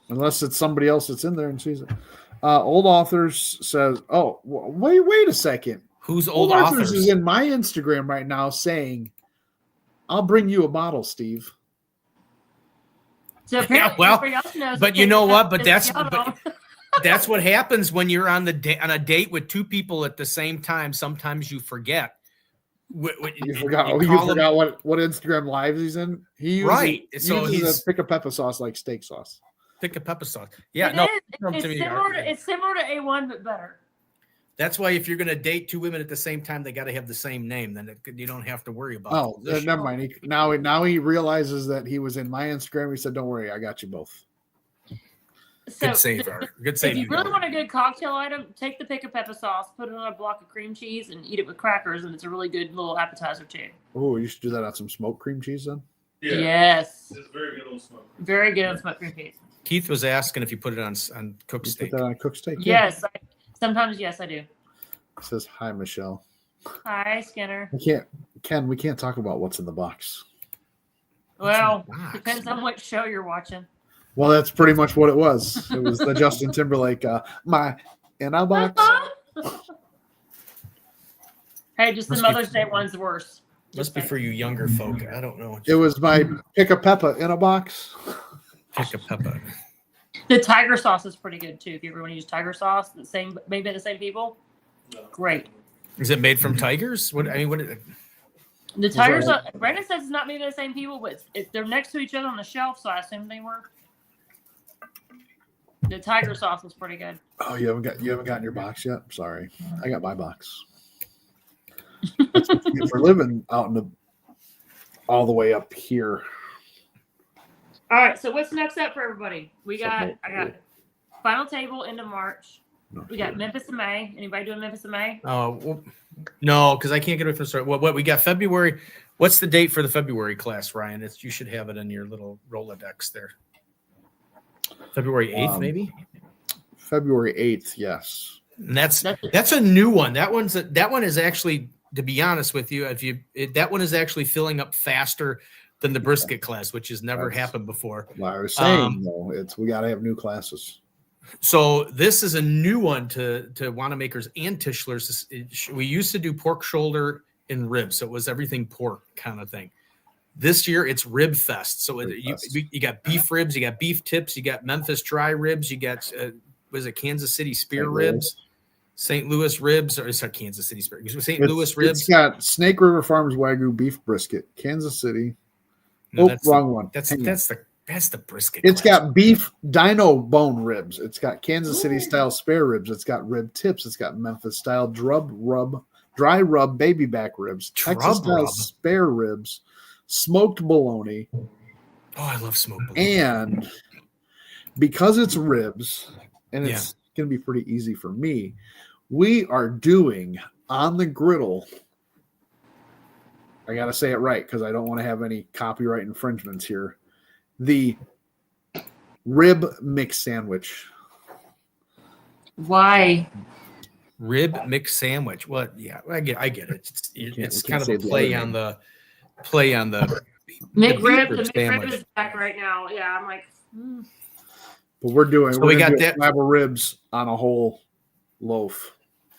Unless it's somebody else that's in there and sees it. Old Authors says, oh, wait a second. Who's Old old Authors authors? is in my Instagram right now saying, I'll bring you a bottle, Steve. So apparently well, everybody else knows but that you know they- what? But they that's yelled but on. that's what happens when you're on a date with two people at the same time. Sometimes you forget. You forgot. you You call him- forgot what Instagram lives he's in. He uses, Right. So uses he's- a pick a pepper sauce like steak sauce. Pick a pepper sauce. Yeah, It no. is. come It's to me, similar Art. to, it's similar to A1 but better. That's why if you're going to date two women at the same time, they got to have the same name. Then you don't have to worry about. Oh, the position. never mind. Now he realizes that he was in my Instagram. He said, "Don't worry, I got you both." So Good save, Art. Good save. if you you really go. want a good cocktail item, take the pick a pepper sauce, put it on a block of cream cheese, and eat it with crackers, and it's a really good little appetizer too. Oh, you should do that on some smoked cream cheese then. Yeah. Yes, It's very good on smoke. very good on smoked cream cheese. Keith was asking if you put it on cooked You steak. put that on a cooked steak. Yes, sometimes yes I do. It says hi, Michelle. Hi Skinner. We can't talk about what's in the box. Well, Box. depends on what show you're watching. Well, that's pretty much what it was. It was the Justin Timberlake, my in a box. Hey, just the Must be- Mother's Day one's worse. Must be for you younger folk. I don't know. It was my pick a pepper in a box. Pick a pepper. The tiger sauce is pretty good too. If you ever want to use tiger sauce, maybe the same people. No. Great. Is it made from tigers? What I mean, what? The tiger right. sauce. Brandon says it's not made by the same people, but they're next to each other on the shelf, so I assume they were. The tiger sauce was pretty good. Oh, you haven't gotten your box yet? Sorry, I got my box. That's what you get for living out in all the way up here. All right, so what's next up for everybody? Something I got final table end of March. No, We got Memphis in May. Anybody doing Memphis in May? Well, no, because I can't get away from the start. What we got February? What's the date for the February class, Ryan? You should have it in your little Rolodex there. February 8th, maybe. February 8th, yes. And that's a new one. That one is actually, to be honest with you, that one is actually filling up faster than the brisket class, which has never happened before. Well, I was saying though, we got to have new classes. So this is a new one to Wanamaker's and Tischler's. We used to do pork shoulder and ribs, so it was everything pork kind of thing. This year it's Rib Fest. So you got beef ribs, you got beef tips, you got Memphis dry ribs, you got was it Kansas City spear ribs, St. Louis ribs, or sorry, Kansas City spear, St. Louis ribs. It's got Snake River Farms Wagyu beef brisket, Kansas City. No, Wrong one. That's the brisket. It's class. got beef dino bone ribs. It's got Kansas City style spare ribs. It's got rib tips. It's got Memphis style dry rub baby back ribs, Texas style spare ribs, smoked bologna. Oh, I love smoked bologna. And because it's ribs, and it's going to be pretty easy for me, we are doing on the griddle. I got to say it right because I don't want to have any copyright infringements here. The rib mix sandwich. Why? Rib mix sandwich. What? Yeah, I get it. It's kind of a say play the on the McRib. beef The sandwich. McRib is back right now. Yeah, I'm like. But we're doing. So we're we gonna got do a that- slab of ribs on a whole loaf.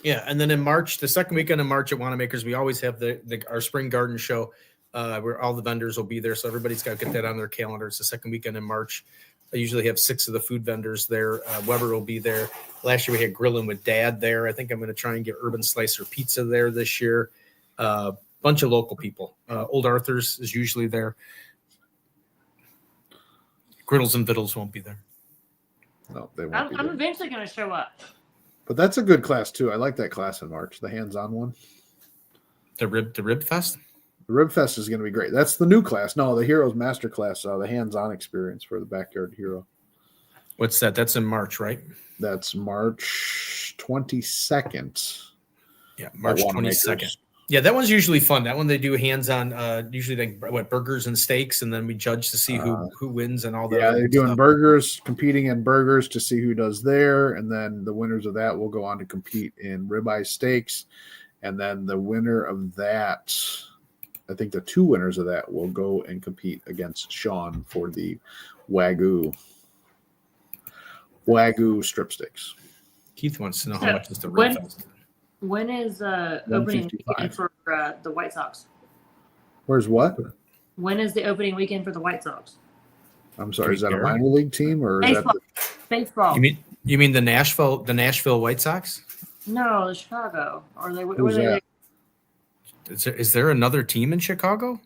Yeah, and then in March, the second weekend in March at Wanamaker's, we always have our spring garden show, where all the vendors will be there. So everybody's got to get that on their calendar. It's the second weekend in March. I usually have 6 of the food vendors there. Weber will be there. Last year we had Grilling with Dad there. I think I'm going to try and get Urban Slicer Pizza there this year. Bunch of local people. Old Arthur's is usually there. Griddles and Vittles won't be there. No, they won't. I'm be there. eventually going to show up. But that's a good class too. I like that class in March, the hands-on one. The Rib Fest. The Rib Fest is going to be great. That's the new class. No, the Heroes Master Class, the hands-on experience for the Backyard Hero. What's that? That's in March, right? That's March 22nd. Yeah, March 22nd. Yeah, that one's usually fun. That one they do hands-on, usually like burgers and steaks, and then we judge to see who wins and all that. Yeah, they're doing burgers, competing in burgers to see who does there, and then the winners of that will go on to compete in ribeye steaks, and then the winner of that, I think the two winners of that will go and compete against Sean for the Wagyu strip steaks. Keith wants to know how much is the Rib Fest. When is opening weekend for the White Sox? Where's what? When is the opening weekend for the White Sox? I'm sorry, is that a minor league team or is Baseball. that Baseball. You mean the Nashville White Sox? No, the Chicago. Or they Who's that? Is there another team in Chicago?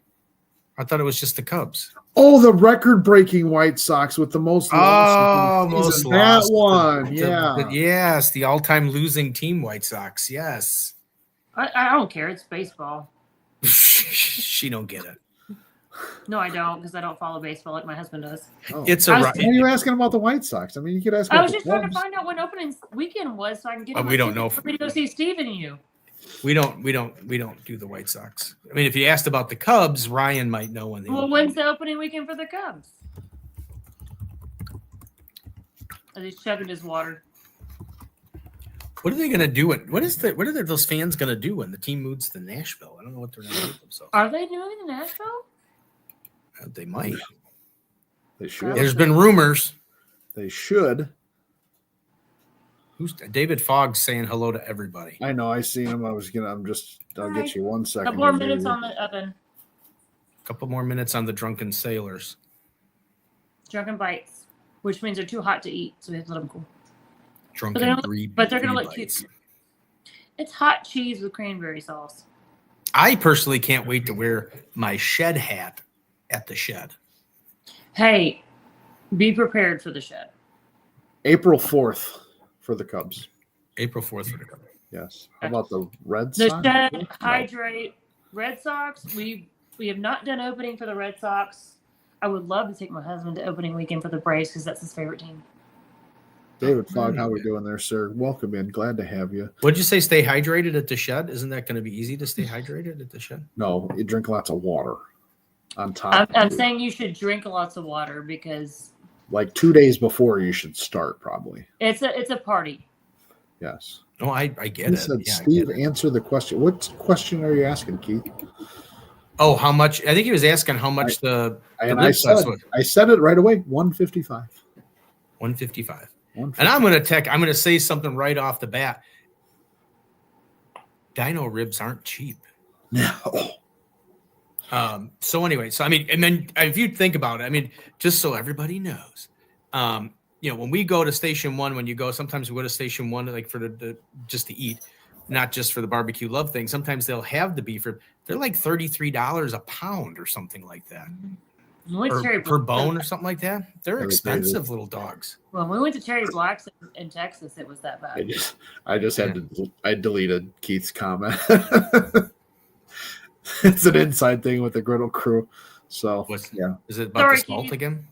I thought it was just the Cubs. Oh, the record-breaking White Sox with the most losses. Most that lost. One, yeah. Yes, the all-time losing team, White Sox. Yes. I don't care. It's baseball. She don't get it. No, I don't, because I don't follow baseball like my husband does. Oh. Why are you asking about the White Sox? I mean, you could ask. I was just trying to find out when opening weekend was, so I can get. We don't know. For me to go see Steve and you. We don't do the White Sox. I mean, if you asked about the Cubs, Ryan might know when they. Well, when's the opening weekend for the Cubs? Are they chugging his water? What are they going to do? What are those fans going to do when the team moves to Nashville? I don't know what they're going to do with themselves. Are they doing it in Nashville? They might. They should. There's been rumors. They should. Who's David Fogg saying hello to everybody? I know. I seen him. I'll get you 1 second. Couple more minutes on the oven. Couple more minutes on the drunken sailors. Drunken bites, which means they're too hot to eat, so we have to let them cool. But they're gonna look cute. It's hot cheese with cranberry sauce. I personally can't wait to wear my shed hat at the shed. Hey, be prepared for the shed. April 4th for the Cubs. April 4th for the Cubs. Yes. How about the Red The Sox? shed, hydrate, Red Sox. We have not done opening for the Red Sox. I would love to take my husband to opening weekend for the Braves because that's his favorite team. David Fogg, how we doing there, sir? Welcome in. Glad to have you. What'd you say? Stay hydrated at the shed? Isn't that going to be easy to stay hydrated at the shed? No, you drink lots of water on top. I'm saying you should drink lots of water because like 2 days before you should start, probably. it's a party. Yes. Oh, I get He it. said, Yeah, Steve, answer the question. What question are you asking, Keith? Oh, how much? I think he was asking how much the I said it right away. 155. 155. And I'm gonna say something right off the bat. Dino ribs aren't cheap. No. So anyway, I mean, and then if you think about it, I mean, just so everybody knows, when we go to Station 1, sometimes we go to Station 1 like for the just to eat, not just for the barbecue love thing. Sometimes they'll have the beef rib. They're like $33 a pound or something like that. Or per bone or something like that. They're expensive little dogs. When we went to Cherry Blacks in Texas, it was that bad. I deleted Keith's comment. It's an inside thing with the Griddle Crew. So is it about the salt again?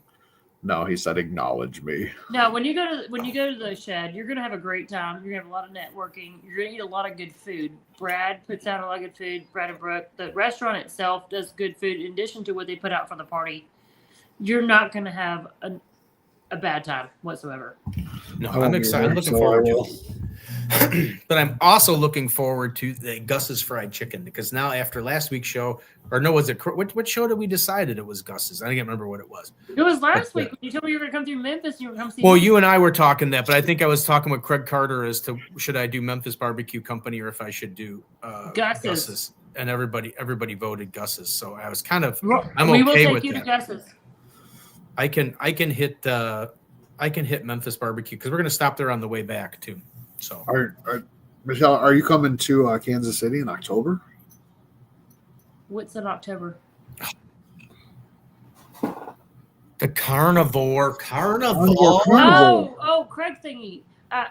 No, he said acknowledge me. No, when you go to the shed, you're gonna have a great time. You're gonna have a lot of networking. You're gonna eat a lot of good food. Brad puts out a lot of good food. Brad and Brooke. The restaurant itself does good food in addition to what they put out for the party. You're not gonna have a bad time whatsoever. No, I'm excited. I'm looking forward to it. But I'm also looking forward to the Gus's fried chicken because now after last week's show, or no, was it what show did we decided it was Gus's? I can't remember what it was. It was last week when you told me you were going to come through Memphis. And you were going to come see. Well, you and I were talking that, but I think I was talking with Craig Carter as to should I do Memphis Barbecue Company or if I should do Gus's. And everybody voted Gus's, so I was kind of I'm we okay will with take you that. to Gus's. I can hit Memphis Barbecue because we're going to stop there on the way back too. So, Michelle, are you coming to Kansas City in October? What's in October? The Carnivore. Oh, Craig thingy.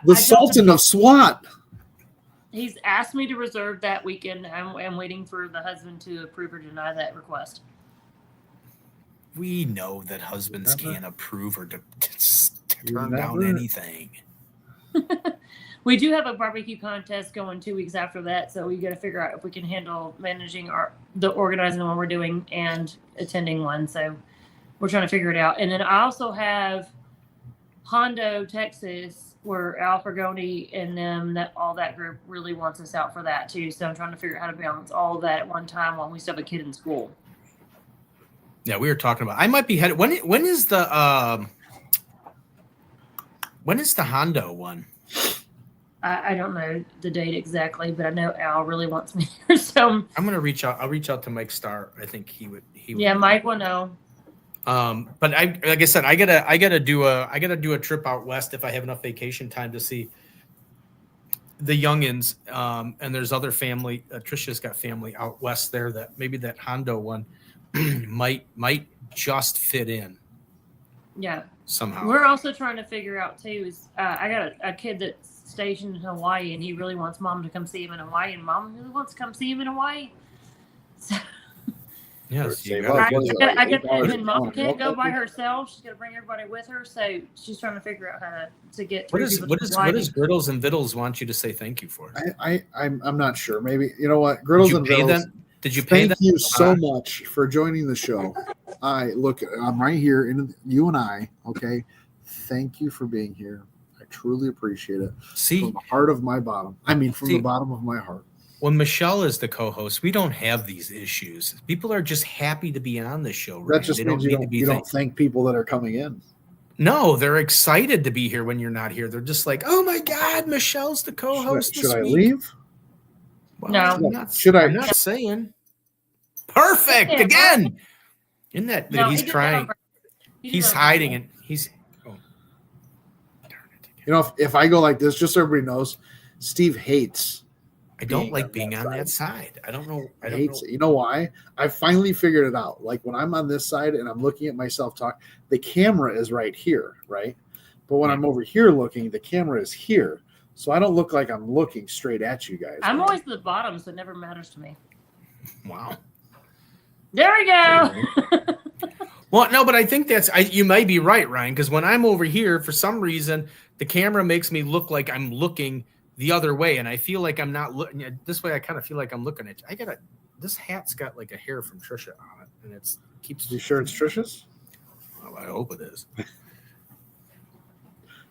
The Sultan of SWAT. He's asked me to reserve that weekend. I'm waiting for the husband to approve or deny that request. We know that husbands Never. can't approve or to You turn down never. anything. We do have a barbecue contest going 2 weeks after that, so we got to figure out if we can handle managing the organizing the one we're doing and attending one. So we're trying to figure it out. And then I also have Hondo, Texas, where Al Fergoni and all that group really wants us out for that too. So I'm trying to figure out how to balance all of that at one time while we still have a kid in school. Yeah, we were talking about. I might be headed. When is the Hondo one? I don't know the date exactly, but I know Al really wants me there. So I'm gonna reach out. I'll reach out to Mike Starr. I think he would. yeah, Mike will know. But like I said, I gotta do a trip out west if I have enough vacation time to see the youngins. And there's other family. Trisha's got family out west there that maybe that Hondo one might just fit in. Yeah. Somehow. We're also trying to figure out too is I got a kid that's stationed in Hawaii and he really wants mom to come see him in Hawaii and mom really wants to come see him in Hawaii. So Yes, Save you up. gotta What is do that, I get $8 and mom a can't go month? by herself. She's gonna bring everybody with her. So she's trying to figure out how to get What three is people what to is Hawaii. what does Griddles and Vittles want you to say thank you for? I'm not sure. Maybe you know what, Griddles Did you and pay Vittles. them? Did you pay Thank them? you so much for joining the show. I'm right here, and you and I. Okay, thank you for being here. I truly appreciate it See, from the heart of my bottom. I mean, from See- the bottom of my heart. when Michelle is the co-host, we don't have these issues. People are just happy to be on the show. That Ryan. just They means don't you need to don't be you don't thanked. thank people that are coming in. No, they're excited to be here when you're not here. They're just like, oh my God, Michelle's the co-host Should this I week. leave? Well, No. I'm not saying. Perfect Yeah, again. Isn't that No, he's he did trying? that on- he did He's that on hiding purpose. it. He's darn it. You know, if I go like this, just so everybody knows, Steve hates. I don't being like on being that on that side. I don't know. I don't Hates know. it. You know why? I finally figured it out. Like when I'm on this side and I'm looking at myself talk, the camera is right here, right? But when I'm over here looking, the camera is here. So I don't look like I'm looking straight at you guys. I'm always at the bottom, so it never matters to me. Wow. There we go. Well, no, but I think you might be right, Ryan, because when I'm over here, for some reason, the camera makes me look like I'm looking the other way, and I feel like I'm not looking this way. I kind of feel like I'm looking at you. This hat's got like a hair from Trisha on it, and it keeps. You sure it's Trisha's? Well, I hope it is.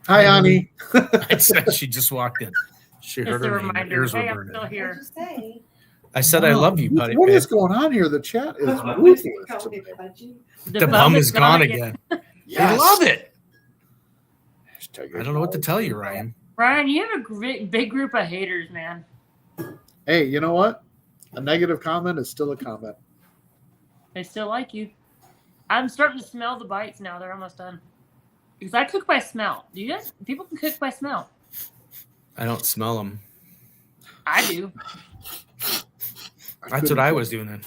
Hi, Ani. I said she just walked in. She heard Just a her name. Her reminder. ears were Hey, I'm burning. still here. What'd you say? I said I love you, buddy. What is going on here? The chat is ruthless today. The bum is gone again. Yes. I love it. Hashtag I don't know what to tell you, Ryan. Ryan, you have a great, big group of haters, man. Hey, you know what? A negative comment is still a comment. They still like you. I'm starting to smell the bites now. They're almost done. Because I cook by smell. Do you guys? People can cook by smell. I don't smell them. I do. That's what I was doing then.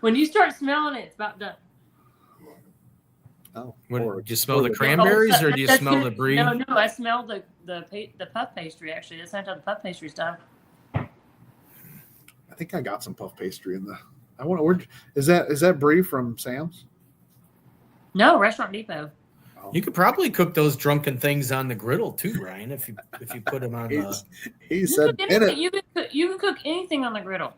When you start smelling it, it's about done. Oh, What, or- do you smell or the the- cranberries or do you That's smell good. the brie? No, I smell the puff pastry. Actually, that's not how the puff pastry's done. I think I got some puff pastry in the. I want. Where is that brie from Sam's? No, Restaurant Depot. Oh, You could probably cook those drunken things on the griddle too, Ryan, if you put them on the. he You, said, cook "In anything. it, You can cook anything on the griddle.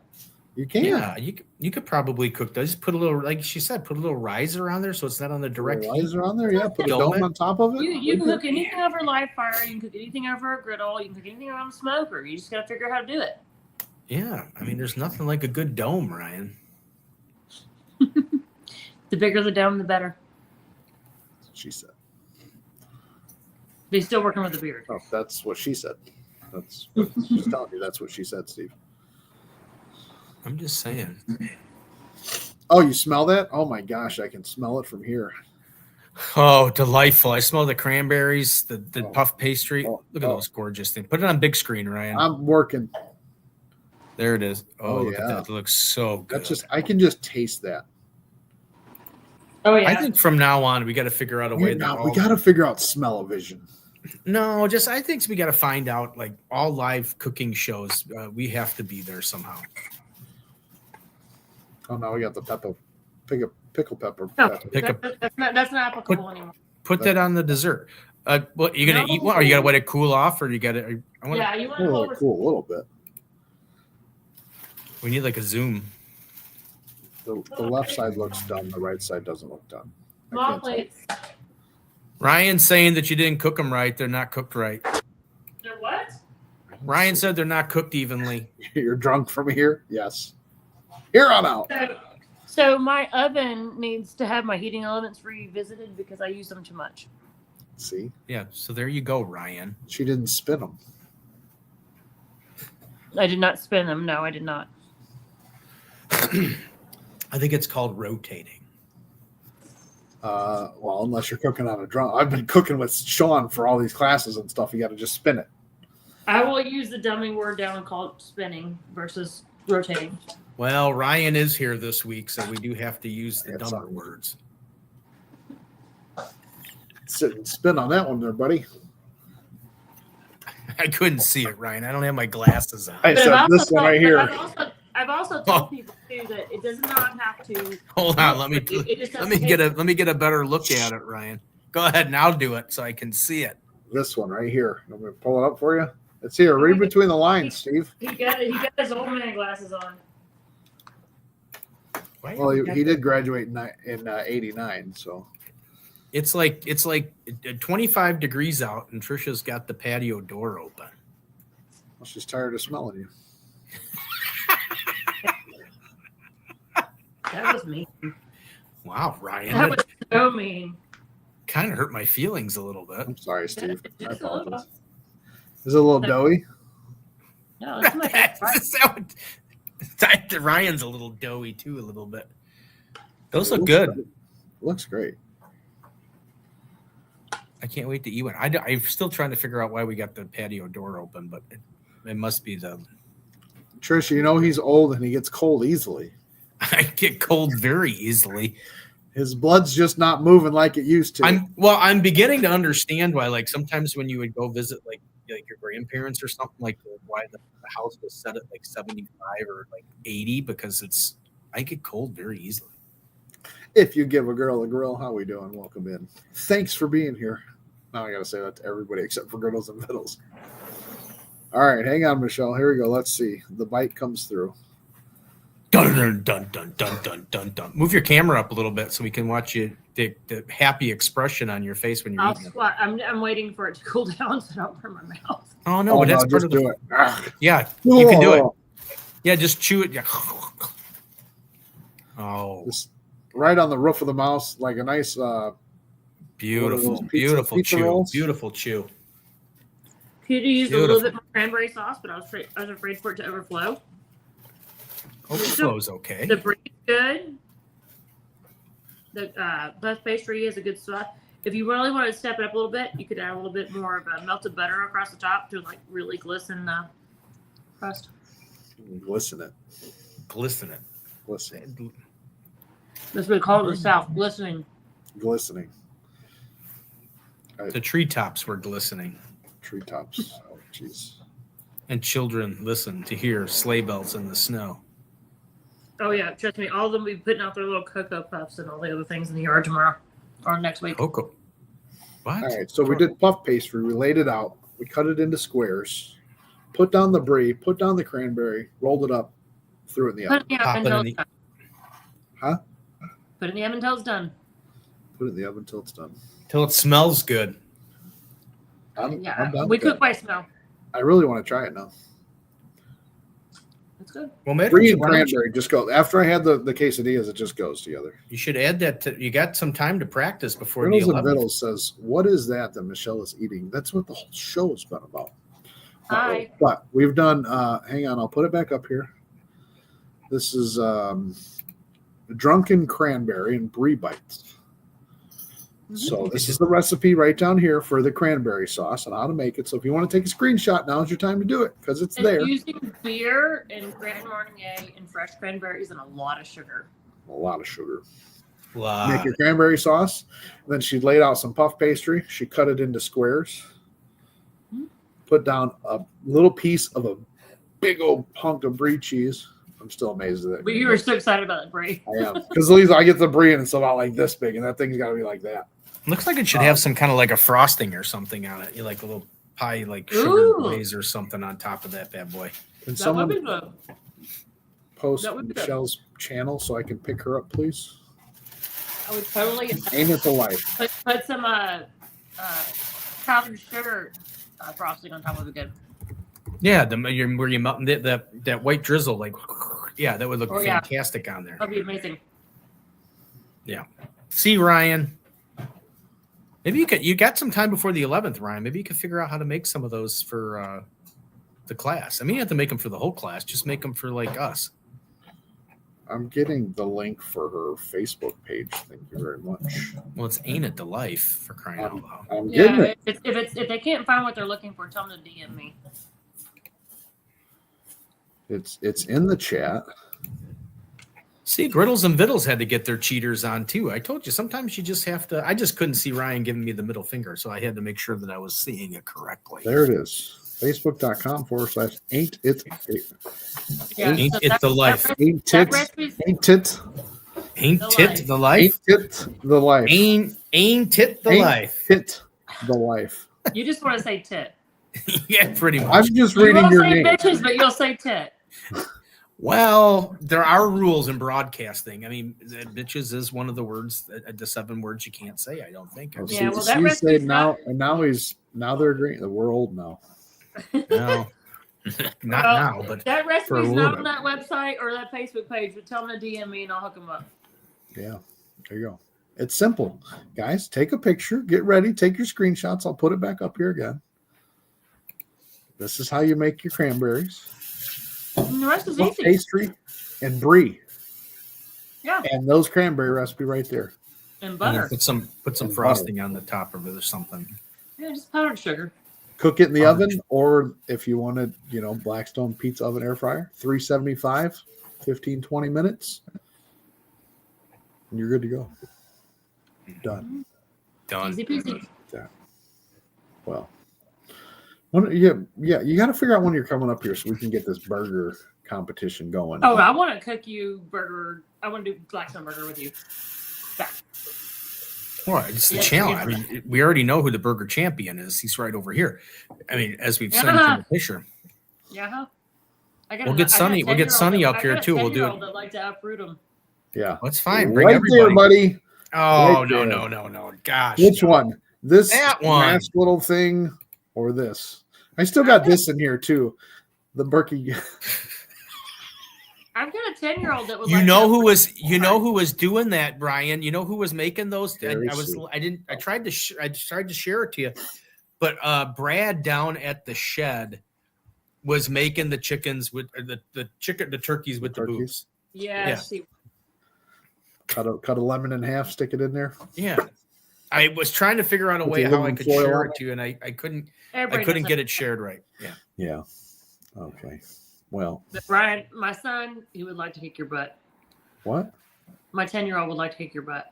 you can." Yeah, you could probably cook those. Just put a little, like she said, put a little riser on there so it's not on the direct heat. Riser on there, yeah. Put a Dome dome it. on top of it. You can cook anything over a live fire. You can cook anything over a griddle. You can cook anything on a smoker. You just got to figure out how to do it. Yeah, I mean, there's nothing like a good dome, Ryan. The bigger the dome, the better. She said. But he's still working with the beard. Oh, that's what she said. That's what she's telling you. That's what she said, Steve. I'm just saying. Oh, you smell that? Oh my gosh, I can smell it from here. Oh, delightful! I smell the cranberries, the Oh. puff pastry. Oh. Look at those gorgeous things. Put it on big screen, Ryan. I'm working. There it is. Oh, Oh, look at yeah. that! It looks so good. That's just I can just taste that. Oh yeah. I think from now on we got to figure out a way that We got to figure out smell-o-vision. No, just I think we got to find out like all live cooking shows. We have to be there somehow. Oh, now we got the pickle pepper. No, pepper. Pick up- that's not applicable anymore. Put that on the dessert. What you gonna No. eat one, or you gotta let it cool off, or you gotta? Yeah, you want to Really cool, a little bit. We need like a zoom. The left side looks done. The right side doesn't look done. I small can't tell. plates. Ryan's saying that you didn't cook them right. They're not cooked right. They're what? Ryan said they're not cooked evenly. You're drunk from here? Yes. Here on out. So my oven needs to have my heating elements revisited because I use them too much. See? Yeah. So there you go, Ryan. She didn't spin them. I did not spin them. No, I did not. I think it's called rotating. Well, unless you're cooking on a drum. I've been cooking with Sean for all these classes and stuff. You got to just spin it. I will use the dummy word down and call it spinning versus rotating. Well, Ryan is here this week, so we do have to use the That's dumber something. words. Sit and spin on that one there, buddy. I couldn't see it, Ryan. I don't have my glasses on. I But said I've this also one right told- here. I've also told people too that it does not have to. Hold on, let me It just let me get a better look at it, Ryan. Go ahead and I'll do it so I can see it. This one right here. I'm going to pull it up for you. It's here. Read between the lines, Steve. He got his old man glasses on. Why Well, you got he that? did graduate in 89, so. It's like 25 degrees out, and Trisha's got the patio door open. Well, she's tired of smelling you. That was mean. Wow, Ryan, That that was so mean. kind of hurt my feelings a little bit. I'm sorry, Steve. I Just a little. apologize. Is it a little doughy? No, that's my favorite. Ryan's a little doughy too, a little bit. Those look good. Looks great. I can't wait to eat one. I'm still trying to figure out why we got the patio door open, but it must be the. Trisha, you know he's old and he gets cold easily. I get cold very easily. His blood's just not moving like it used to. I'm beginning to understand why, like, sometimes when you would go visit like your grandparents or something, like why the house was set at like 75 or like 80, because I get cold very easily. If you give a girl a grill, how we doing? Welcome in. Thanks for being here. Now I got to say that to everybody except for Griddles and Vittles. All right, hang on, Michelle. Here we go. Let's see. The bite comes through. Dun dun dun dun dun dun dun dun. Move your camera up a little bit so we can watch you the happy expression on your face when you're I'll eating it. squat. I'm waiting for it to cool down so I don't burn my mouth. Oh no, but that's part just of the. do it. Ah. Yeah, you can do it. Oh, Yeah, just chew it. Yeah. Oh, just right on the roof of the mouth, like a nice. beautiful, pizza beautiful chew, rolls? beautiful chew. Could have used a little Beautiful. bit more cranberry sauce, but I was afraid for it to overflow. Overflow's okay. The bread's good. The puff pastry is a good sauce. If you really wanted to step it up a little bit, you could add a little bit more of melted butter across the top to like really glisten the crust. Glisten it. Glistening. Glisten. That's what we call it in the South, glistening. Glistening. The treetops were glistening, Treetops. Oh, jeez. and children listened to hear sleigh bells in the snow. Oh yeah, trust me, all of them will be putting out their little cocoa puffs and all the other things in the yard tomorrow or next week. Cocoa. What? All right, so we did puff pastry. We laid it out. We cut it into squares. Put down the brie. Put down the cranberry. Rolled it up. Threw it in the Put oven. it in the Pop oven it until in it's the- done. Huh? Put it in the oven until it's done. Put it in the oven until it's done. Till it smells good. I'm Yeah, done we with cook that. by smell. I really want to try it now. That's good. Well, maybe Brie and why don't you- cranberry just go. After I had the quesadillas, it just goes together. You should add that. You got some time to practice before the Riddles and 11th. Vittles says, "What is that Michelle is eating?" That's what the whole show has been about. Hi. But we've done. Hang on, I'll put it back up here. This is drunken cranberry and brie bites. So this is the recipe right down here for the cranberry sauce and how to make it. So if you want to take a screenshot, now's your time to do it because it's And there. using beer and Grand Marnier and fresh cranberries and a lot of sugar. A lot of sugar. Wow. Make your cranberry sauce. Then she laid out some puff pastry. She cut it into squares. put down a little piece of a big old hunk of brie cheese. I'm still amazed at it. But you were so excited about that brie. I am, because at least I get the brie and it's about like this big, and that thing's got to be like that. Looks like it should have some kind of like a frosting or something on it. You like a little pie, like sugar Ooh. glaze or something on top of that bad boy. Can That would be someone good. post that would be good. Michelle's channel so I can pick her up, please? I would totally Aim it to life. put some powdered sugar frosting on top of it. Good. Yeah, where you melt that white drizzle, like yeah, that would look Oh, yeah. fantastic on there. That'd be amazing. See, Ryan, maybe you got some time before the 11th, Ryan. Maybe you could figure out how to make some of those for the class. I mean, you have to make them for the whole class. Just make them for like us. I'm getting the link for her Facebook page. Thank you very much. Well, it's Ain't It the Life, for crying out loud. I'm getting Yeah, it. if they can't find what they're looking for, tell them to DM me. It's in the chat. See, Griddles and Vittles had to get their cheaters on too. I told you, sometimes you just have to. I just couldn't see Ryan giving me the middle finger, so I had to make sure that I was seeing it correctly. There it is. Facebook.com/ain't it. Yeah, Ain't so it that- the life? That, Ain't that it. recipe's Ain't it. Ain't The it life. the life? Ain't it the life. Ain't it the Ain't life? it the life. you just want to say tit. Yeah, pretty much. I'm just You reading won't your say name. bitches, but you'll say tit. Well, there are rules in broadcasting. I mean, bitches is one of the words, the 7 words you can't say. I don't think. Oh, Yeah, see, well, that see, recipe's say now, not- and now they're agreeing. We're old now. No, not Well, now, but That For a recipe's little not bit. on that website or that Facebook page, but tell them to DM me and I'll hook them up. Yeah, there you go. It's simple, guys. Take a picture, get ready, take your screenshots. I'll put it back up here again. This is how you make your cranberries, And the rest is puff easy. pastry, and brie. Yeah. And those cranberry recipe right there. And and then butter. put some And frosting on the top of it or something. Yeah, just powdered sugar. Cook it in the Fudge. oven, or if you wanted, Blackstone pizza oven air fryer, 375, 15-20 minutes, and you're good to go. Done. Done. Easy peasy. Well, you got to figure out when you're coming up here so we can get this burger competition going. Oh, I want to cook you burger. I want to do Blackstone burger with you. Back. Well, it's the Yeah, challenge. yeah. I mean, we already know who the burger champion is. He's right over here. I mean, as we've seen Yeah. from the picture. Yeah. Huh? I got We'll a- get I got a Sonny- we'll get 10-year-old Sonny that- up I here, got a too. We'll do it. 10-year-old that like to uproot him. Yeah. That's fine. Bring Right everybody. there, buddy. Oh, Right no, there. no. Gosh. Which one? This That one. last little thing or this? I still got this in here too. The Berkey. I've got a 10-year-old that would. You like know to who uproot was him. you know who was doing that, Brian? You know who was making those? Very I sweet. tried to share it to you, but Brad down at the shed was making the chickens with the turkeys with the Turkeys. boobs. Yeah. Yeah. See, cut a lemon in half, stick it in there. Yeah. I was trying to figure out a With way the how I aluminum could foil share on it to you, and I couldn't everybody does get it. it shared right. Yeah. Yeah. Okay. Well, But Brian, my son, he would like to kick your butt. what? My 10-year-old would like to kick your butt.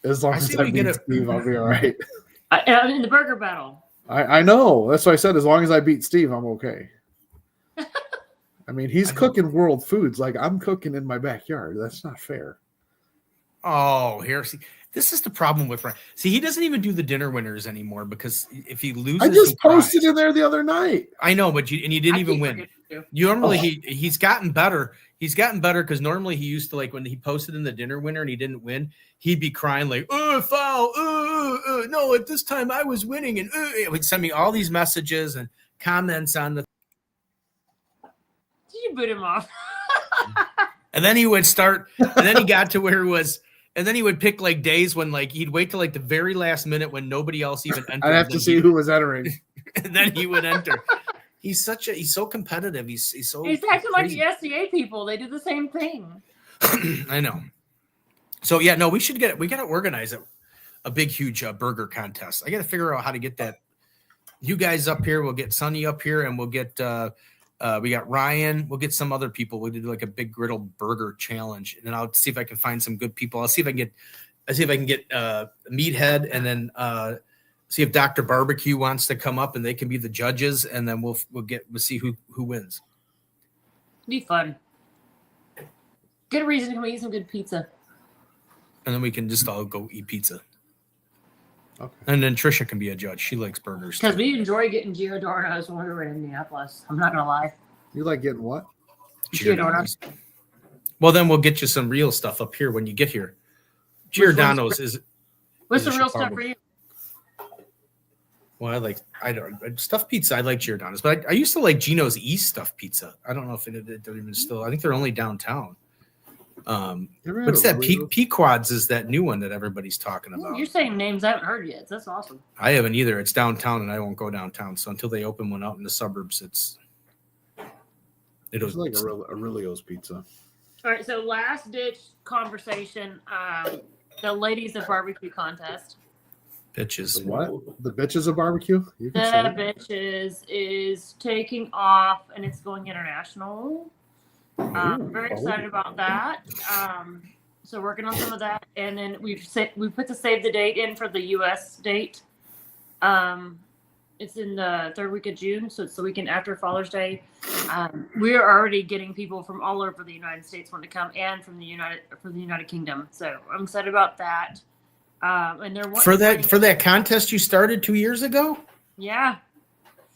As long I as see I we beat get it. Steve, I'll be all right. In the burger battle. I know. That's why I said as long as I beat Steve, I'm okay. I mean, he's I know. cooking world foods like I'm cooking in my backyard. That's not fair. Oh, here. See, this is the problem with Brian. See, he doesn't even do the dinner winners anymore because if he loses, I just he posted cries. in there the other night. I know, but you didn't I even keep win. forgetting to. Normally Oh. he's gotten better. He's gotten better because normally he used to, like, when he posted in the dinner winner and he didn't win, he'd be crying like, foul, no, at this time I was winning, and he would send me all these messages and comments on the. Did you boot him off? And then he would start, and then he got to where it was, and then he would pick like days when, like, he'd wait till like the very last minute when nobody else even entered. I'd have to then see who was entering. and then he would enter. He's so competitive. He's so. He's acting like crazy. the SCA people. They do the same thing. I know. So yeah, no, we got to organize a big, huge burger contest. I got to figure out how to get that. You guys up here, we'll get Sonny up here, and we'll get we got Ryan. We'll get some other people. We'll do like a big griddle burger challenge, and then I'll see if I can find some good people. I'll see if I can get Meathead, and then See if Dr. Barbecue wants to come up and they can be the judges, and then we'll see who wins. Be fun. Good reason to come eat some good pizza. And then we can just all go eat pizza. Okay. And then Trisha can be a judge. She likes burgers. Because we enjoy getting Giordano's when we were in Minneapolis. I'm not gonna lie. You like getting what? Giordano's. Well, then we'll get you some real stuff up here when you get here. Giordano's is. What's is the a real stuff Chicago. for you? Well, I don't stuffed pizza. I like Giordano's, but I used to like Gino's East stuffed pizza. I don't know if they're even still. I think they're only downtown. What's that? Pequod's is that new one that everybody's talking about. You're saying names I haven't heard yet. That's awesome. I haven't either. It's downtown, and I won't go downtown. So until they open one out in the suburbs, It's like a Aurelio's pizza. All right, so last ditch conversation. The ladies of barbecue contest. bitches. The what? The bitches of barbecue? You The can say it. bitches is taking off and it's going international. Very excited about that. So working on some of that, and then we put the save the date in for the U.S. date. It's in the third week of June, so it's the weekend after Father's Day. We are already getting people from all over the United States want to come, and from the United Kingdom. So I'm excited about that. And they're For that contest you started 2 years ago. Yeah.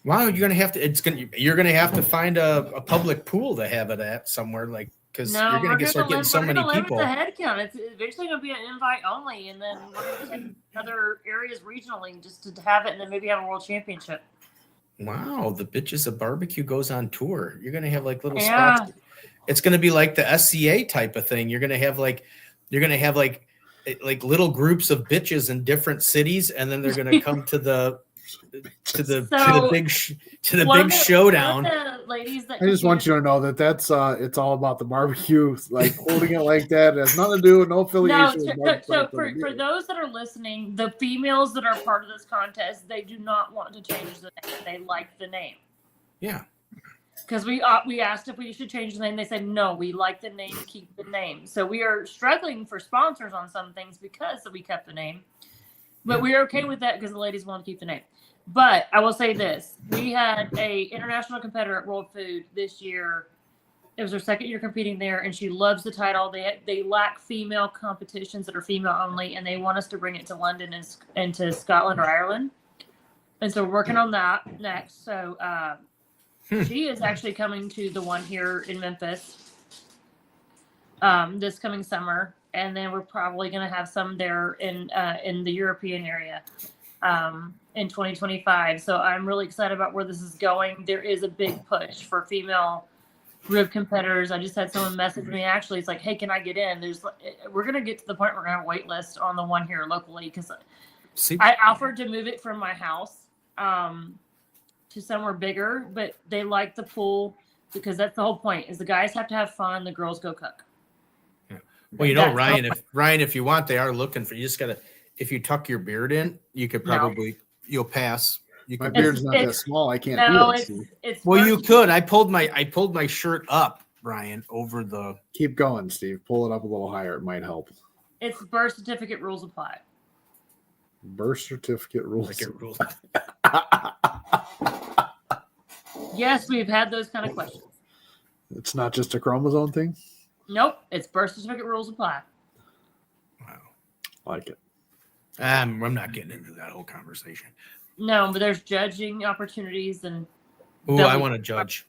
Wow, you're gonna have to find a public pool to have it at somewhere, like, because No, you're gonna start getting so many people. We're gonna limit the head count. It's eventually gonna be an invite only, and then we're gonna take other areas regionally just to have it, and then maybe have a world championship. Wow, the bitches of barbecue goes on tour. You're gonna have like little Yeah. spots. It's gonna be like the SCA type of thing. You're gonna have like little groups of bitches in different cities, and then they're gonna come to the big showdown. One of the ladies that I just want you to know that that's it's all about the barbecue, like holding it like that. It has nothing to do with no affiliation. So for those that are listening, the females that are part of this contest, they do not want to change the name. They like the name. Yeah. Because we asked if we should change the name. They said no, we like the name, keep the name. So we are struggling for sponsors on some things because we kept the name. But we're okay with that because the ladies want to keep the name. But I will say this. We had a international competitor at World Food this year. It was her second year competing there, and she loves the title. They lack female competitions that are female only, and they want us to bring it to London and to Scotland or Ireland. And so we're working on that next. So she is actually coming to the one here in Memphis this coming summer. And then we're probably going to have some there in the European area in 2025. So I'm really excited about where this is going. There is a big push for female rib competitors. I just had someone message me. Actually, it's like, hey, can I get in? We're going to get to the point where we're going to have a wait list on the one here locally because I offered to move it from my house to somewhere bigger, but they like the pool because that's the whole point. Is the guys have to have fun, the girls go cook. Well, you know, Ryan, if you want, they are looking for you. Just gotta, if you tuck your beard in, you could probably you'll pass. You My could. beard's not that small. I can't No, do it. it's Well, you could. I pulled my shirt up, Ryan, over the. Keep going, Steve. Pull it up a little higher. It might help. It's birth certificate rules apply. Birth certificate rules. Like it rules. Yes, we've had those kind of questions. It's not just a chromosome thing. Nope, it's birth certificate rules apply. Wow. Like it. I'm not getting into that whole conversation. No, but there's judging opportunities and. Oh, I want to judge.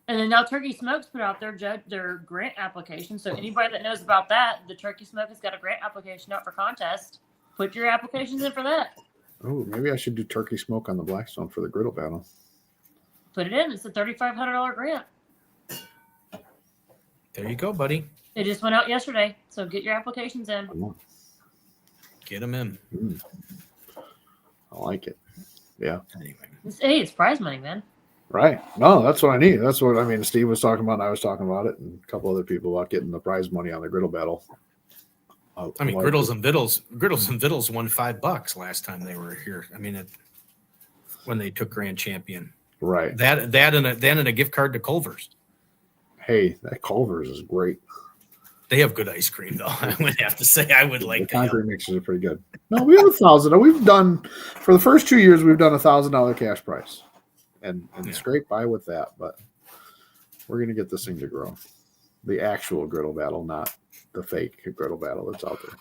And then now Turkey Smokes put out their grant application. So anybody that knows about that, the Turkey Smoke has got a grant application out for contest. Put your applications in for that. Oh, maybe I should do turkey smoke on the Blackstone for the griddle battle. Put it in. It's a $3,500 grant. There you go, buddy. It just went out yesterday. So get your applications in. Get them in. I like it. Yeah. Anyway. It's prize money, man. Right. No, that's what I need. That's what I mean. Steve was talking about, and I was talking about it, and a couple other people about getting the prize money on the griddle battle. I mean, Griddles and Vittles won $5 last time they were here. I mean, when they took grand champion. Right. That and a gift card to Culver's. Hey, that Culver's is great. They have good ice cream, though. I would have to say I would like the to have. concrete mixers are pretty good. No, we have $1,000. We've done for the first 2 years. We've done $1,000 cash price, and scrape by with that. But we're gonna get this thing to grow. The actual griddle battle, not the fake griddle battle that's out there.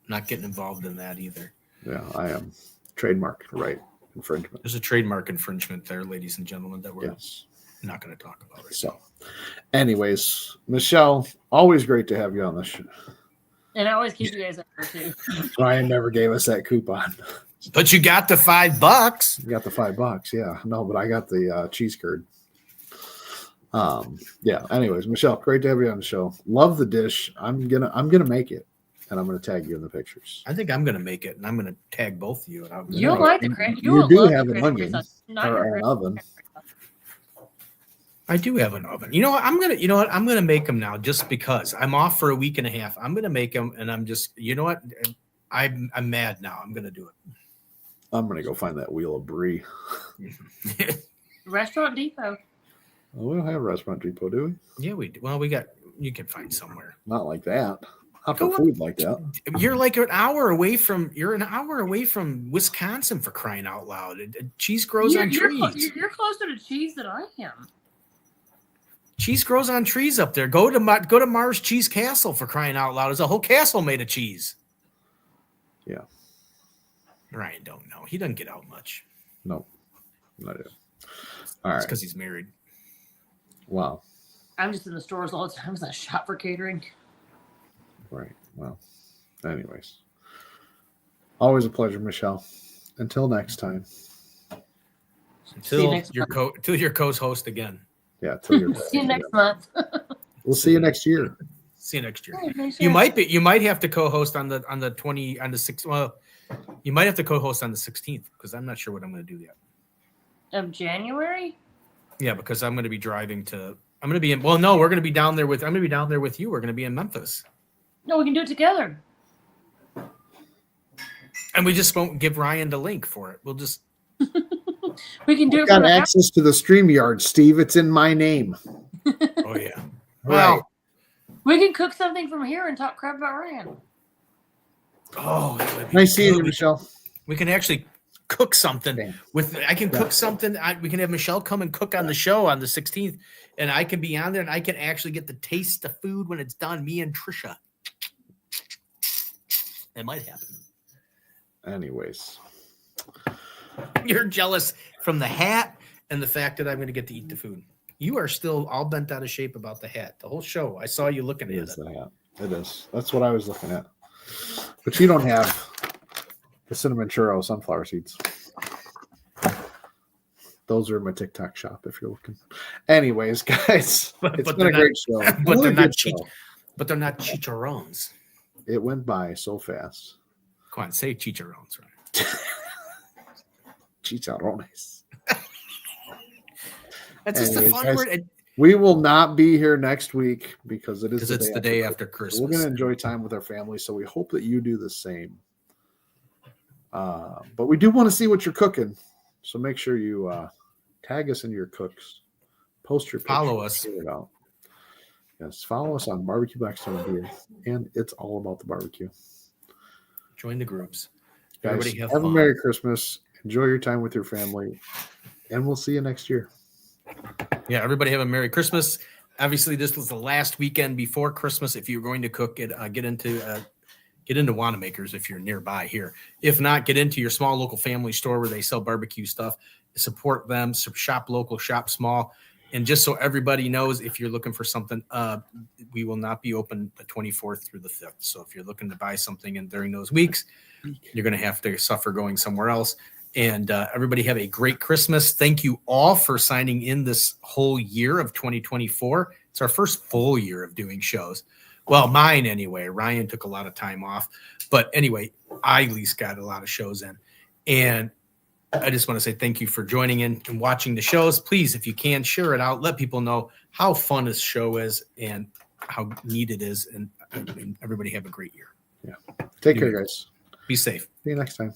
Not getting involved in that either. Yeah, I am. Trademark right infringement. There's a trademark infringement there, ladies and gentlemen, that we're Yes. not going to talk about. Right So, anyways, Michelle, always great to have you on the show. And I always keep you guys up there too. Ryan never gave us that coupon. But you got the $5. You got the $5, yeah. No, but I got the cheese curd. Yeah. Anyways, Michelle, great to have you on the show. Love the dish. I'm gonna make it, and I'm gonna tag you in the pictures. I think I'm going to make it, and I'm going to tag both of you. And You'll like the cran. You do have an onion or an oven. I do have an oven. You know what? I'm gonna make them now just because I'm off for a week and a half. I'm gonna make them, and I'm just, you know what? I'm mad now. I'm gonna do it. I'm gonna go find that wheel of brie. Restaurant Depot. Oh, we don't have a Restaurant Depot, do we? Yeah, we do. Well, we got. You can find somewhere. Not like that. Not Go for on. food like that. You're like an hour away from. You're an hour away from Wisconsin, for crying out loud. Cheese grows on trees. You're closer to cheese than I am. Cheese grows on trees up there. Go to Mars Cheese Castle, for crying out loud. There's a whole castle made of cheese. Yeah. Ryan don't know. He doesn't get out much. No. Not it. All It's right. because he's married. Wow. I'm just in the stores all the time. I shop for catering. Right. Well, anyways. Always a pleasure, Michelle. Until next time. Until your co-host again. Yeah. Till you're See you next month. We'll see you next year. See you next year. Hey, You might have to co-host on the 6th. Well, you might have to co-host on the 16th because I'm not sure what I'm going to do yet. Of January? Yeah, because I'm going to be driving to. I'm going to be in. Well, no, we're going to be down there with. I'm going to be down there with you. We're going to be in Memphis, No, we can do it together. and we just won't give Ryan the link for it. We'll just. We can do I've it from got the access to the StreamYard, Steve. It's in my name. Oh yeah. Right. Well. We can cook something from here and talk crap about Ryan. Oh, that would be Nice seeing you, good. Michelle. We can actually cook something Damn. with. I can cook something. We can have Michelle come and cook on the show on the 16th, and I can be on there, and I can actually get the taste of food when it's done. Me and Trisha. It might happen. Anyways. You're jealous from the hat and the fact that I'm going to get to eat the food. You are still all bent out of shape about the hat. The whole show, I saw you looking It at is it. the hat. It is. That's what I was looking at. But you don't have the cinnamon churro sunflower seeds. Those are in my TikTok shop if you're looking. Anyways, guys, But it's been they're a great show. But Another they're not good show. But they're not chicharrones. It went by so fast. Come on, say chicharrones, right? Chicharrones. That's just a Anyways, fun guys, word. We will not be here next week because it is Because it's the day after Christmas. We're going to enjoy time with our family, so we hope that you do the same. But we do want to see what you're cooking, so make sure you tag us into your cooks, post your pictures, Follow us. share it out. Yes, follow us on Barbecue Blackstone Beer, and it's all about the barbecue. Join the groups. Guys, Everybody have have a fun. Merry Christmas. Enjoy your time with your family, and we'll see you next year. Yeah, everybody have a Merry Christmas. Obviously, this was the last weekend before Christmas. If you're going to cook it, get into Wanamaker's if you're nearby here. If not, get into your small local family store where they sell barbecue stuff. Support them. Shop local, shop small. And just so everybody knows, if you're looking for something, we will not be open the 24th through the 5th. So if you're looking to buy something during those weeks, you're going to have to suffer going somewhere else. And everybody have a great Christmas. Thank you all for signing in this whole year of 2024. It's our first full year of doing shows. Well, mine anyway. Ryan took a lot of time off. But anyway, I at least got a lot of shows in. And I just want to say thank you for joining in and watching the shows. Please, if you can, share it out. Let people know how fun this show is and how neat it is. And everybody have a great year. Take care, guys. Be safe. See you next time.